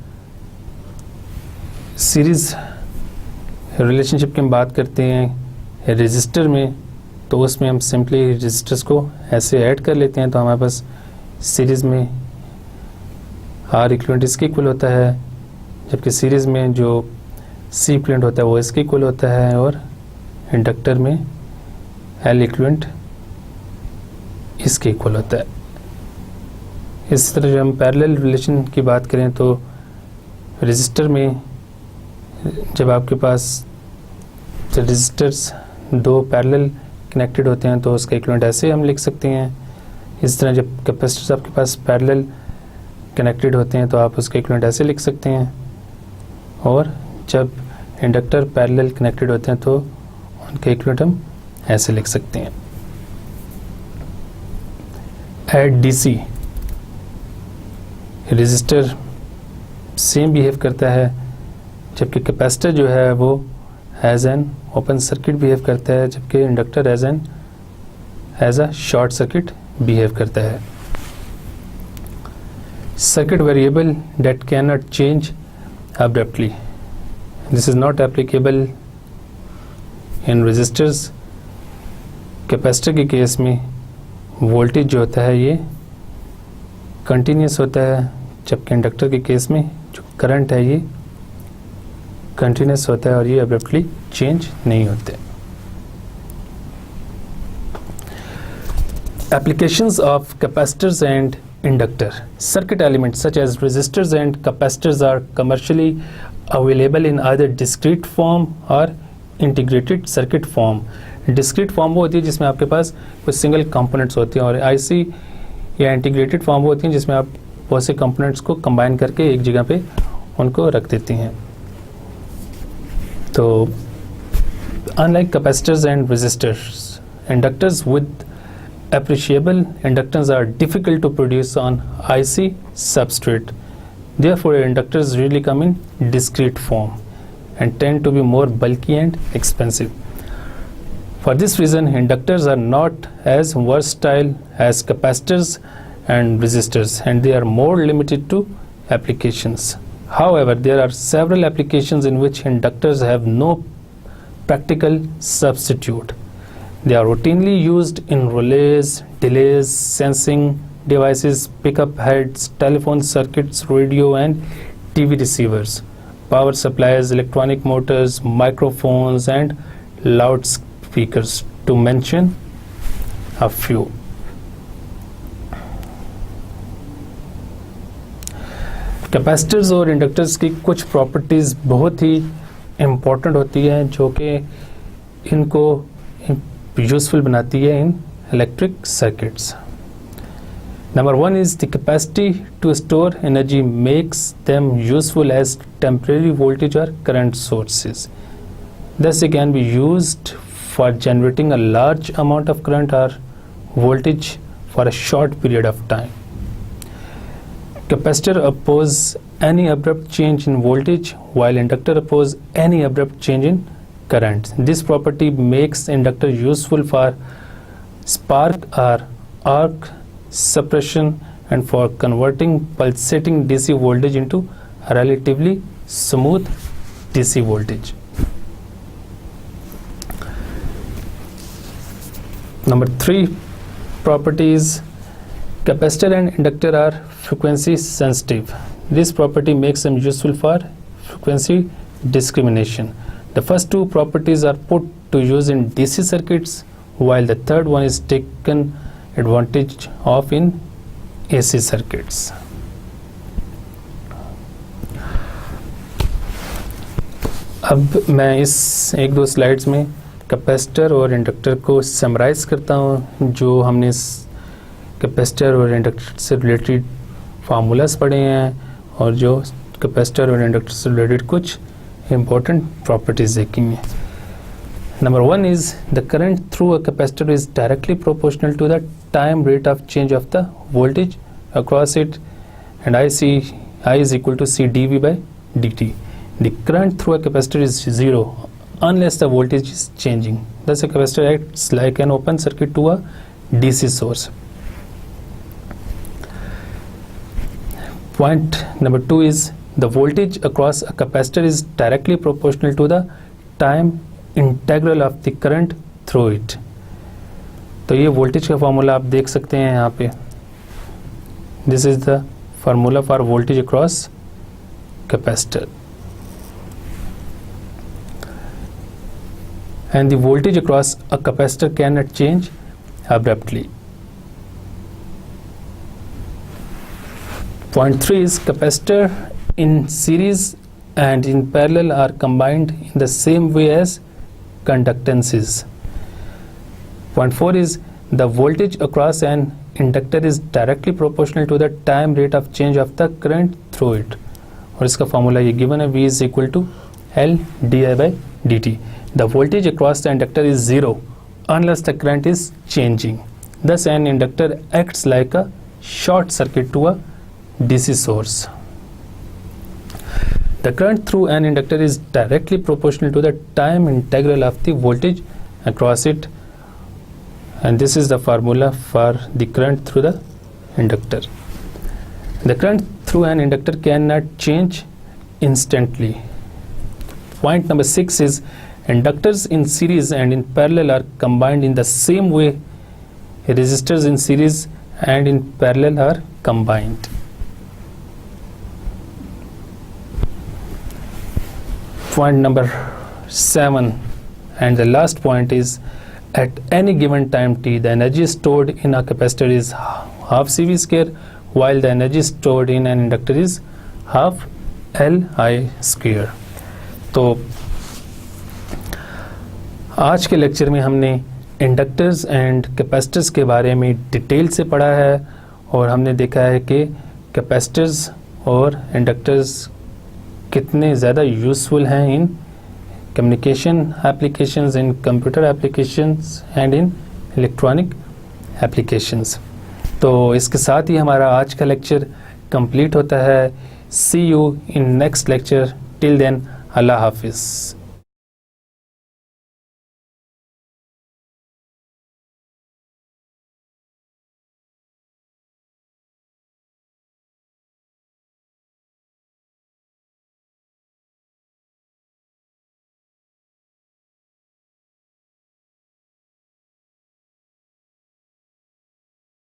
सीरीज रिलेशनशिप की हम बात करते हैं रजिस्टर में तो उसमें हम सिंपली रजिस्टर्स को ऐसे ऐड कर लेते हैं तो हमारे पास सीरीज़ में R इक्विवेलेंट इसके इक्वल होता है, जबकि सीरीज़ में जो C इक्विवेलेंट होता है वो इसके इक्वल होता है और इंडक्टर में L इक्विवेलेंट इसके इक्वल होता है। इस तरह जब हम पैरेलल रिलेशन की बात करें तो रजिस्टर में जब आपके पास रजिस्टर्स दो पैरेलल कनेक्टेड होते हैं तो उसका इक्विवेलेंट ऐसे हम लिख सकते हैं। इस तरह जब कैपेसिटर्स आपके पास पैरेलल कनेक्टेड होते हैं तो आप उसका इक्विवेलेंट ऐसे लिख सकते हैं, और जब इंडक्टर पैरेलल कनेक्टेड होते हैं तो उनका इक्विवेलेंट हम ऐसे लिख सकते हैं। At DC resistor same behave करता है, जबकि कैपेसिटर जो है वो as an open circuit behave करता है, जबकि inductor as a short circuit behave करता है। Circuit variable that cannot change abruptly. This is not applicable in resistors. Capacitor के केस में वोल्टेज जो होता है ये कंटिन्यूस होता है, जबकि इंडक्टर के केस में जो करंट है ये कंटिन्यूस होता है और ये अब्रप्टली चेंज नहीं होते। Applications of capacitors and inductor. Circuit elements such as resistors and capacitors are commercially available in either discrete form or integrated circuit form. Discrete form वो होती है जिसमें आपके पास कुछ सिंगल कंपोनेंट्स होते हैं, और IC या इंटीग्रेटेड फॉर्म वो होती हैं जिसमें आप बहुत से कंपोनेंट्स को कंबाइन करके एक जगह पे उनको रख देती हैं। तो unlike capacitors and resistors, inductors with appreciable inductance are difficult to produce on IC substrate. Therefore, inductors really come in discrete form and tend to be more bulky and expensive. For this reason, inductors are not as versatile as capacitors and resistors, and they are more limited to applications. However, there are several applications in which inductors have no practical substitute. They are routinely used in relays, delays, sensing devices, pickup heads, telephone circuits, radio and TV receivers, power supplies, electronic motors, microphones and loudspeakers, to mention a few. Capacitors और inductors की कुछ properties बहुत ही important होती हैं जो कि इनको useful बनाती है इन electric circuits. Number 1 is the capacity to store energy makes them useful as temporary voltage or current sources. Thus, they can be used for generating a large amount of current or voltage for a short period of time. Capacitor oppose any abrupt change in voltage, while inductor oppose any abrupt change in current. This property makes inductor useful for spark or arc suppression and for converting pulsating DC voltage into a relatively smooth DC voltage. Number 3 property is capacitor and inductor are frequency sensitive. This property makes them useful for frequency discrimination. The first two properties are put to use in DC circuits, while the third one is taken advantage of in AC circuits. अब मैं इस एक दो slides में capacitor और inductor को summarise करता हूँ। जो हमने इस कैपेसिटर और इंडक्टर से रिलेटेड फार्मूलास पढ़े हैं और जो कैपेसिटर और इंडक्टर से रिलेटेड कुछ important properties देखेंगे। Number 1 is the current through a capacitor is directly proportional to the time rate of change of the voltage across it, and I is equal to C dV by dt. The current through a capacitor is 0 unless the voltage is changing. Thus, a capacitor acts like an open circuit to a DC source. Point number 2 is the voltage across a capacitor is directly proportional to the time integral of the current through it. तो ये voltage का formula आप देख सकते हैं यहाँ पे। This is the formula for voltage across capacitor. And the voltage across a capacitor cannot change abruptly. Point 3 is capacitor in series and in parallel are combined in the same way as conductances. Point 4 is the voltage across an inductor is directly proportional to the time rate of change of the current through it. और इसका formula ये given है, V is equal to L di by dt. The voltage across the inductor is 0 unless the current is changing. Thus, an inductor acts like a short circuit to a DC source. The current through an inductor is directly proportional to the time integral of the voltage across it, and this is the formula for the current through the inductor. The current through an inductor cannot change instantly. Point number 6 is inductors in series and in parallel are combined in the same way resistors in series and in parallel are combined. Point number 7 and the last point is, at any given time t, the energy stored in a capacitor is half CV square, while the energy stored in an inductor is half Li square. तो आज के lecture में हमने inductors and capacitors के बारे में detail से पढ़ा है और हमने देखा है कि कैपेसिटर्स और इंडक्टर्स कितने ज़्यादा यूज़फुल हैं in communication applications, in computer applications and in electronic applications. तो इसके साथ ही हमारा आज का लेक्चर कंप्लीट होता है. See you in next lecture. Till then, अल्लाह हाफिज़.